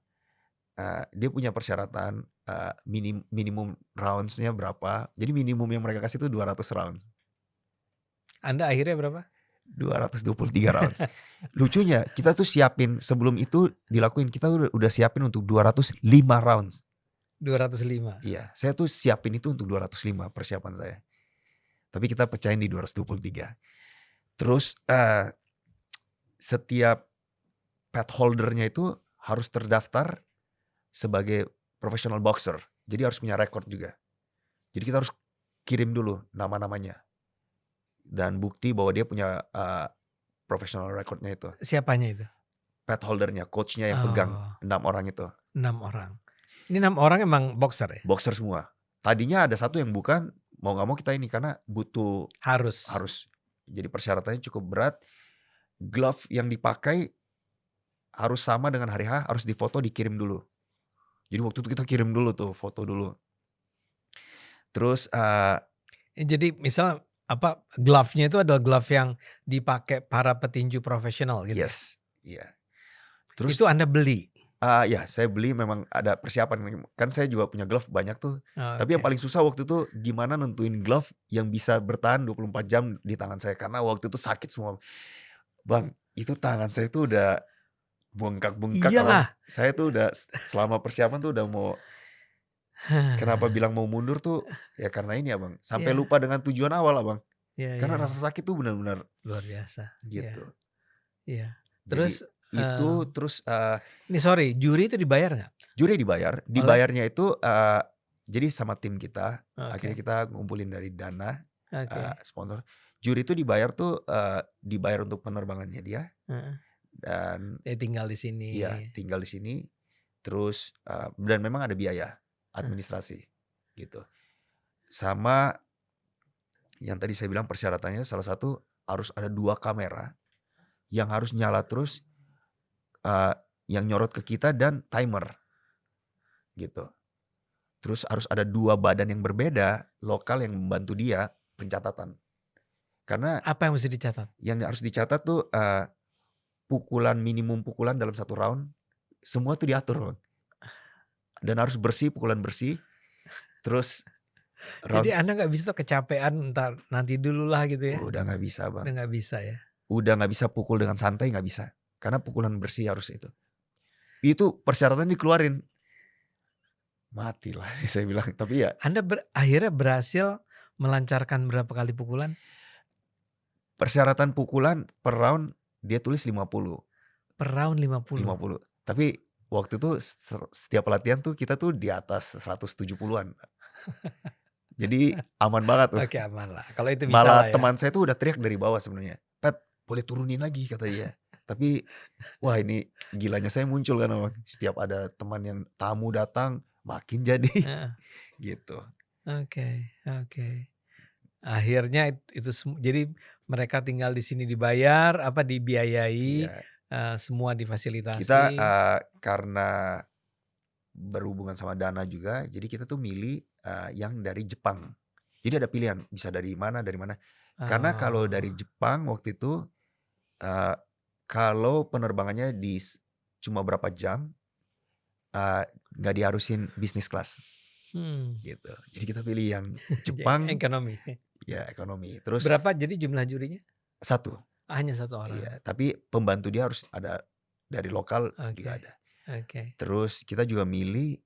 D: dia punya persyaratan minimum rounds-nya berapa. Jadi minimum yang mereka kasih itu 200 rounds.
B: Anda akhirnya berapa?
D: 223 rounds. Lucunya kita tuh siapin sebelum itu dilakuin, kita tuh udah siapin untuk 205 rounds.
B: 205?
D: Iya, saya tuh siapin itu untuk 205 persiapan saya. Tapi kita pecahin di 223. Terus setiap pad holdernya itu harus terdaftar sebagai professional boxer. Jadi harus punya record juga. Jadi kita harus kirim dulu nama-namanya. Dan bukti bahwa dia punya professional recordnya itu.
B: Siapanya itu?
D: Pad holdernya, coachnya yang pegang. 6 orang itu.
B: 6 orang. Ini 6 orang emang boxer ya?
D: Boxer semua. Tadinya ada satu yang bukan, mau gak mau kita ini karena butuh. Harus. Jadi persyaratannya cukup berat. Glove yang dipakai harus sama dengan hari H, harus difoto, dikirim dulu. Jadi waktu itu kita kirim dulu tuh, foto dulu. Terus
B: jadi misal glove-nya itu adalah glove yang dipakai para petinju profesional gitu.
D: Yes, iya. Terus
B: itu Anda beli?
D: Ya, saya beli, memang ada persiapan. Kan saya juga punya glove banyak tuh. Tapi yang paling susah waktu itu gimana nentuin glove yang bisa bertahan 24 jam di tangan saya. Karena waktu itu sakit semua. Bang, itu tangan saya tuh udah bengkak-bengkak.
B: Iyalah.
D: Saya tuh udah selama persiapan tuh udah mau. Kenapa bilang mau mundur tuh? Ya karena ini abang. Sampai lupa dengan tujuan awal abang. Karena rasa sakit tuh benar-benar
B: luar biasa.
D: Gitu.
B: Iya. Terus
D: itu terus
B: ini sorry, juri itu dibayar nggak?
D: Juri dibayar. Dibayarnya itu jadi sama tim kita. Akhirnya kita ngumpulin dari dana sponsor. Juri itu dibayar tuh dibayar untuk penerbangannya dia. Dan
B: dia tinggal di sini.
D: Iya, tinggal di sini. Terus dan memang ada biaya administrasi gitu. Sama yang tadi saya bilang persyaratannya, salah satu harus ada 2 kamera yang harus nyala terus, yang nyorot ke kita, dan timer gitu. Terus harus ada 2 badan yang berbeda lokal yang membantu dia pencatatan. Karena
B: apa yang mesti dicatat? Yang
D: harus dicatat tuh minimum pukulan dalam 1 round, semua tuh diatur, Bang. Dan harus bersih, pukulan bersih. Terus
B: Jadi
C: round
B: Anda nggak bisa tuh kecapean, entar nanti dulu lah gitu ya?
C: udah nggak bisa
B: Udah
C: Bang.
B: nggak bisa ya?
C: Udah nggak bisa pukul dengan santai, nggak bisa. Karena pukulan bersih harus itu. Itu persyaratan dikeluarin. Mati lah saya bilang. Tapi ya
B: Anda akhirnya berhasil melancarkan berapa kali pukulan?
C: persyaratan pukulan per round dia tulis 50.
B: Per round 50?
C: 50. Tapi waktu itu setiap latihan tuh kita tuh di atas 170-an. Jadi aman banget tuh.
B: Oke, aman lah. Kalau itu bisa
C: Malah
B: lah ya.
C: teman saya tuh udah teriak dari bawah sebenarnya. Pet, boleh turunin lagi kata dia. Tapi wah ini gilanya saya muncul kan Bang. Setiap ada teman yang tamu datang makin jadi
B: Heeh.
C: gitu.
B: Oke. Akhirnya itu jadi mereka tinggal di sini dibayar, dibiayai,
C: Iya.
B: semua
C: Kita
B: difasilitasi.
C: karena berhubungan sama dana juga, jadi kita tuh milih yang dari Jepang. Jadi ada pilihan bisa dari mana. Karena kalau dari Jepang waktu itu kalau penerbangannya cuma berapa jam, nggak diharusin bisnis kelas gitu. Jadi kita pilih yang Jepang,
B: Ekonomi.
C: ya ekonomi. Terus
B: Berapa jadi jumlah jurinya?
C: 1.
B: Hanya 1 orang.
C: Iya, tapi pembantu dia harus ada dari lokal juga
B: Oke.
C: ada.
B: Oke.
C: Terus kita juga milih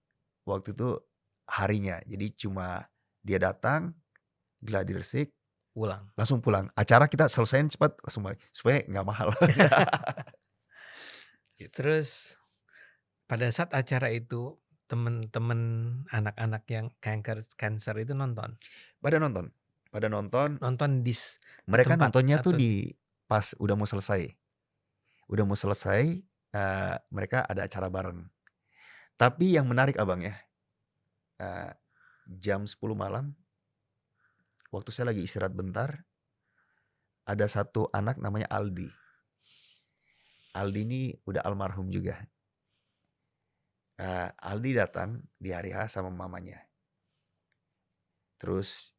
C: waktu itu harinya. Jadi cuma dia datang, gladi resik,
B: Pulang.
C: langsung pulang. Acara kita selesaiin cepat langsung balik supaya nggak mahal. Gitu.
B: Terus pada saat acara itu teman-teman anak-anak yang cancer itu nonton.
C: Pada nonton.
B: Nonton di
C: Mereka
B: tempat
C: nontonnya tuh
B: atau
C: di pas udah mau selesai. Mereka ada acara bareng. Tapi yang menarik Abang ya, jam 10 malam, waktu saya lagi istirahat bentar, ada satu anak namanya Aldi. Aldi ini udah almarhum juga. Aldi datang di hari H sama mamanya. Terus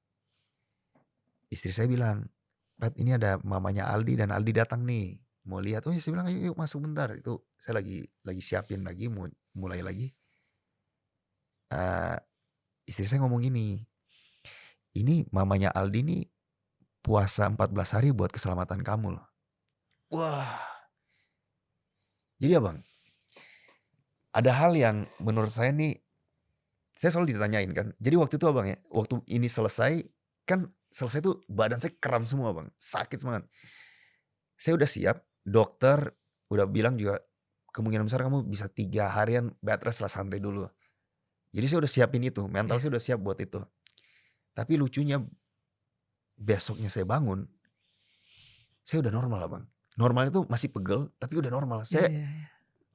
C: istri saya bilang, Pat ini ada mamanya Aldi dan Aldi datang nih. Mau lihat, oh ya saya bilang yuk masuk bentar. Itu saya lagi siapin lagi, mau mulai lagi. Istri saya ngomong gini, ini mamanya Aldi nih puasa 14 hari buat keselamatan kamu loh. Wah. Jadi Abang, ada hal yang menurut saya nih, saya selalu ditanyain kan. Jadi waktu itu Abang ya, waktu ini selesai tuh badan saya kram semua Bang. Sakit banget. Saya udah siap, dokter udah bilang juga kemungkinan besar kamu bisa 3 harian bed rest lah, santai dulu. Jadi saya udah siapin itu, mental saya udah siap buat itu. Tapi lucunya besoknya saya bangun, saya udah normal Abang. Normal itu masih pegel, tapi udah normal. Saya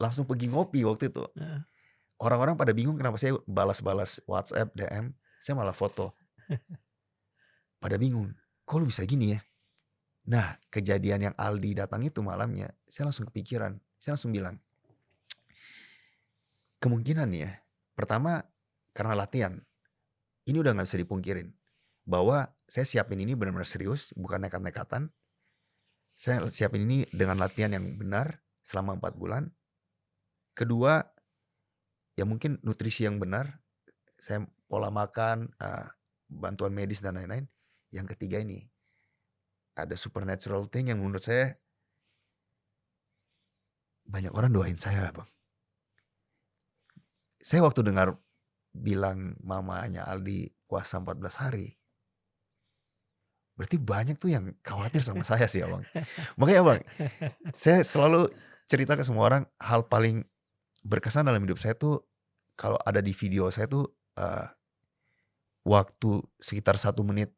C: langsung pergi ngopi waktu itu. Orang-orang pada bingung kenapa saya balas-balas WhatsApp, DM, saya malah foto. Pada bingung, kok lu bisa gini ya? Nah, kejadian yang Aldi datang itu malamnya, saya langsung kepikiran. Saya langsung bilang, kemungkinan nih ya, pertama karena latihan. Ini udah gak bisa dipungkirin. Bahwa saya siapin ini benar-benar serius, bukan nekat-nekatan. Saya siapin ini dengan latihan yang benar selama 4 bulan. Kedua, ya mungkin nutrisi yang benar. Saya pola makan, bantuan medis dan lain-lain. Yang ketiga ini, ada supernatural thing yang menurut saya banyak orang doain saya Bang. Saya waktu dengar bilang mamanya Aldi puasa 14 hari. Berarti banyak tuh yang khawatir sama saya sih Abang. Makanya Bang, saya selalu cerita ke semua orang, hal paling berkesan dalam hidup saya tuh kalau ada di video saya tuh waktu sekitar 1 menit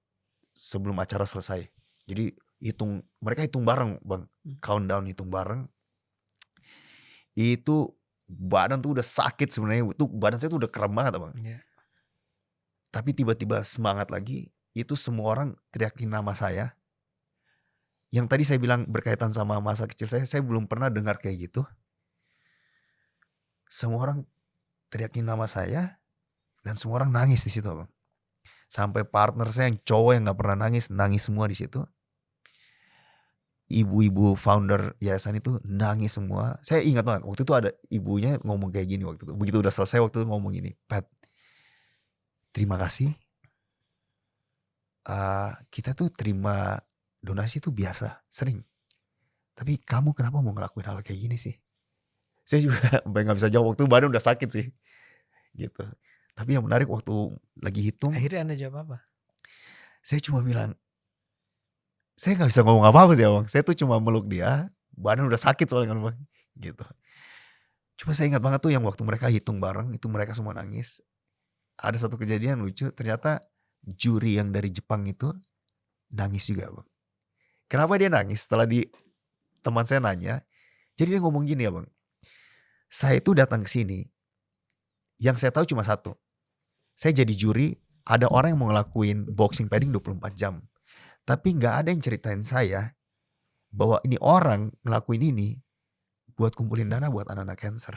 C: sebelum acara selesai. Jadi mereka hitung bareng Bang, countdown hitung bareng. Itu badan tuh udah sakit sebenarnya, itu badan saya tuh udah kram banget Bang. Tapi tiba-tiba semangat lagi, itu semua orang teriakin nama saya. Yang tadi saya bilang berkaitan sama masa kecil saya belum pernah dengar kayak gitu. Semua orang teriakin nama saya dan semua orang nangis di situ Bang. Sampai partner saya yang cowok yang nggak pernah nangis semua di situ. Ibu-ibu founder yayasan itu nangis semua. Saya ingat banget waktu itu ada ibunya ngomong kayak gini waktu itu. Begitu udah selesai waktu itu ngomong gini, Pat, terima kasih
D: kita tuh terima donasi tuh biasa, sering. Tapi kamu kenapa mau ngelakuin hal kayak gini sih? Saya juga sampai nggak bisa jawab, waktu badan udah sakit sih, gitu. Tapi yang menarik waktu lagi hitung,
B: Akhirnya Anda jawab apa?
D: saya cuma bilang, saya nggak bisa ngomong apa-apa sih Bang. Saya tuh cuma meluk dia, badan udah sakit soalnya kan Bang, gitu. Cuma saya ingat banget tuh yang waktu mereka hitung bareng, itu mereka semua nangis. Ada satu kejadian lucu, ternyata juri yang dari Jepang itu nangis juga Bang. Kenapa dia nangis? Setelah teman saya nanya, jadi dia ngomong gini ya Bang, saya itu datang ke sini, yang saya tahu cuma satu. Saya jadi juri, ada orang yang mau ngelakuin boxing padding 24 jam. Tapi nggak ada yang ceritain saya bahwa ini orang ngelakuin ini buat kumpulin dana buat anak-anak cancer.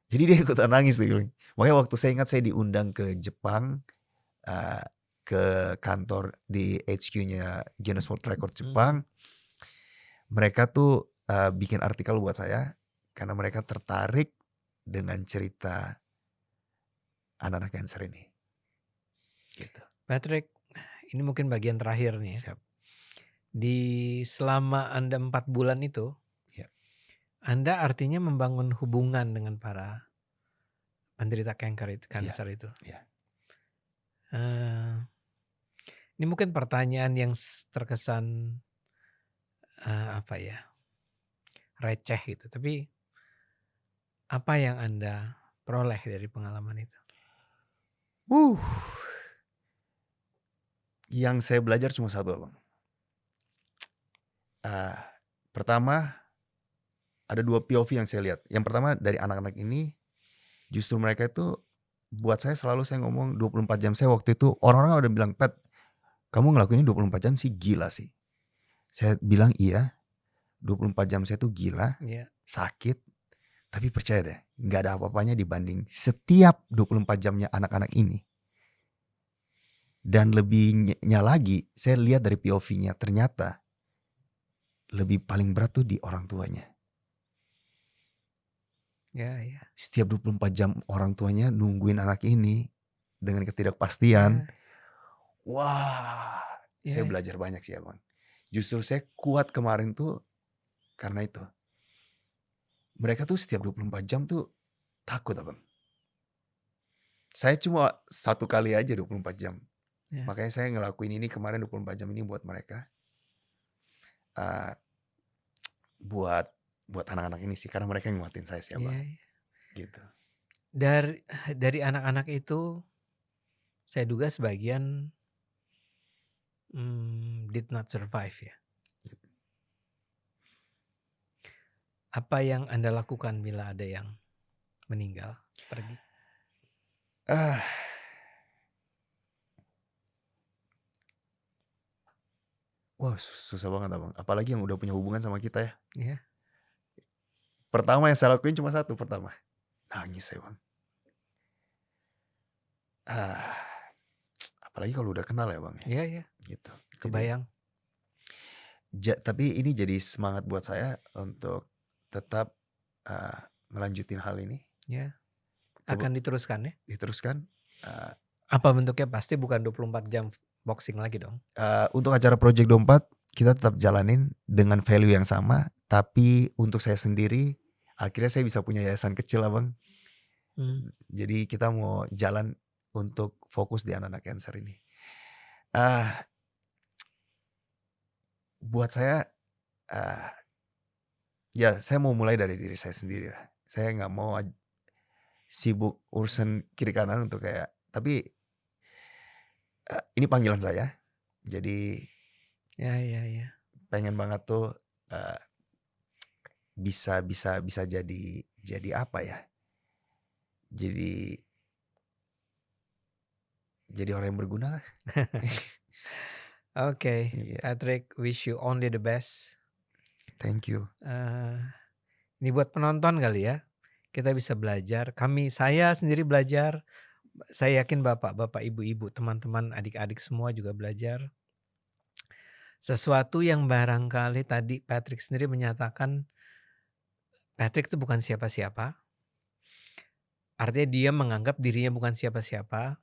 D: Jadi dia ikutan nangis tuh. Makanya waktu saya ingat saya diundang ke Jepang, ke kantor di HQ-nya Guinness World Record Jepang. Mereka tuh bikin artikel buat saya karena mereka tertarik dengan cerita anak-anak cancer ini. Gitu.
B: Patrick, ini mungkin bagian terakhir nih.
D: Siap.
B: Di selama Anda 4 bulan itu, Anda artinya membangun hubungan dengan para penderita kanker itu.
D: Iya.
B: Ini mungkin pertanyaan yang terkesan receh gitu. Tapi apa yang Anda peroleh dari pengalaman itu?
D: Yang saya belajar cuma satu Bang. Pertama, ada 2 POV yang saya lihat. Yang pertama dari anak-anak ini, justru mereka itu buat saya selalu saya ngomong 24 jam. Saya waktu itu orang-orang udah bilang, Pat, kamu ngelakuin ini 24 jam sih gila sih. Saya bilang iya, 24 jam saya tuh gila, sakit. Tapi percaya deh, gak ada apa-apanya dibanding setiap 24 jamnya anak-anak ini. Dan lebihnya lagi, saya lihat dari POV-nya, ternyata lebih paling berat tuh di orang tuanya. Setiap 24 jam orang tuanya nungguin anak ini dengan ketidakpastian. Wah, saya belajar banyak sih Bang. Justru saya kuat kemarin tuh karena itu. Mereka tuh setiap 24 jam tuh takut Abang. Saya cuma 1 kali aja 24 jam. Makanya saya ngelakuin ini kemarin 24 jam ini buat mereka. Buat anak-anak ini sih, karena mereka yang nguatin saya sih Abang. Gitu.
B: Dari anak-anak itu, saya duga sebagian did not survive ya. Apa yang Anda lakukan bila ada yang meninggal, pergi?
D: Wah, susah banget Abang. Apalagi yang udah punya hubungan sama kita ya.
B: Iya.
D: Pertama yang saya lakuin cuma satu pertama. Nangis saya Bang. Apalagi kalau udah kenal ya Bang ya.
B: Iya.
D: Gitu.
B: Kebayang.
D: Tapi ini jadi semangat buat saya untuk tetap melanjutin hal ini.
B: Ya. Akan diteruskan ya?
D: Diteruskan.
B: Apa bentuknya? Pasti bukan 24 jam boxing lagi dong.
D: Untuk acara Project 24 kita tetap jalanin dengan value yang sama. Tapi untuk saya sendiri, akhirnya saya bisa punya yayasan kecil Abang. Jadi kita mau jalan untuk fokus di anak-anak cancer ini. Buat saya, ya saya mau mulai dari diri saya sendiri lah. Saya nggak mau sibuk urusan kiri kanan untuk kayak, tapi ini panggilan saya. Jadi pengen banget tuh bisa jadi apa ya? Jadi orang yang berguna lah.
B: Oke, Patrick, wish you only the best.
D: Thank you.
B: Ini buat penonton kali ya. Kita bisa belajar. Saya sendiri belajar. Saya yakin bapak-bapak, ibu-ibu, teman-teman, adik-adik semua juga belajar. Sesuatu yang barangkali tadi Patrick sendiri menyatakan, Patrick itu bukan siapa-siapa. Artinya dia menganggap dirinya bukan siapa-siapa.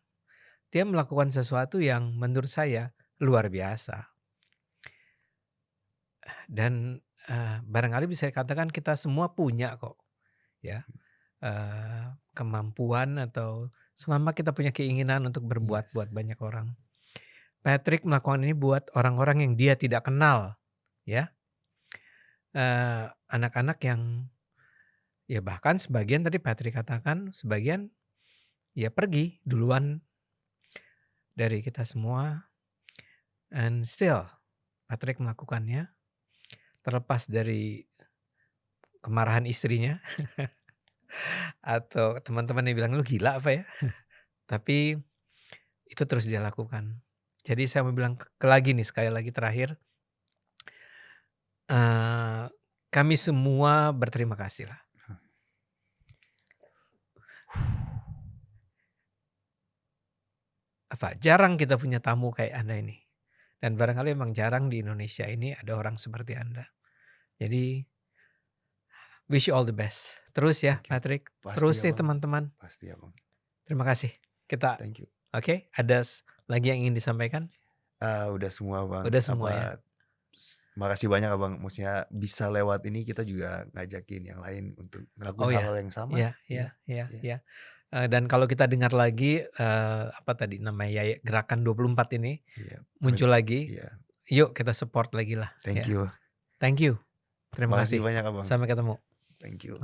B: dia melakukan sesuatu yang menurut saya luar biasa. Dan barangkali bisa dikatakan kita semua punya kok, ya, kemampuan atau selama kita punya keinginan untuk berbuat buat
C: Yes.
B: banyak orang. Patrick melakukan ini buat orang-orang yang dia tidak kenal, ya, anak-anak yang ya bahkan sebagian tadi Patrick katakan sebagian ya pergi duluan dari kita semua, and still Patrick melakukannya terlepas dari kemarahan istrinya atau teman-teman yang bilang lu gila apa ya, tapi itu terus dia lakukan. Jadi saya mau bilang lagi nih sekali lagi terakhir, kami semua berterima kasih lah. Jarang kita punya tamu kayak Anda ini. Dan barangkali emang jarang di Indonesia ini ada orang seperti Anda. Jadi wish you all the best. Terus ya
C: Oke.
B: Patrick,
C: Pasti
B: terus
C: ya
B: nih
C: Bang.
B: teman-teman.
C: Pasti ya Bang.
B: Terima kasih. Kita
C: Thank you.
B: oke, ada lagi yang ingin disampaikan?
C: Udah semua Bang.
B: Udah semua ya.
C: Makasih banyak Abang. Maksudnya bisa lewat ini kita juga ngajakin yang lain untuk ngelakuin
B: ya.
C: hal-hal yang sama.
B: Ya. Dan kalau kita dengar lagi apa tadi namanya gerakan 24 ini muncul lagi.
C: Iya.
B: Yuk kita support lagi lah.
C: Thank you.
B: Thank you. Terima kasih.
C: Makasih banyak Abang.
B: Sampai ketemu.
C: Thank you.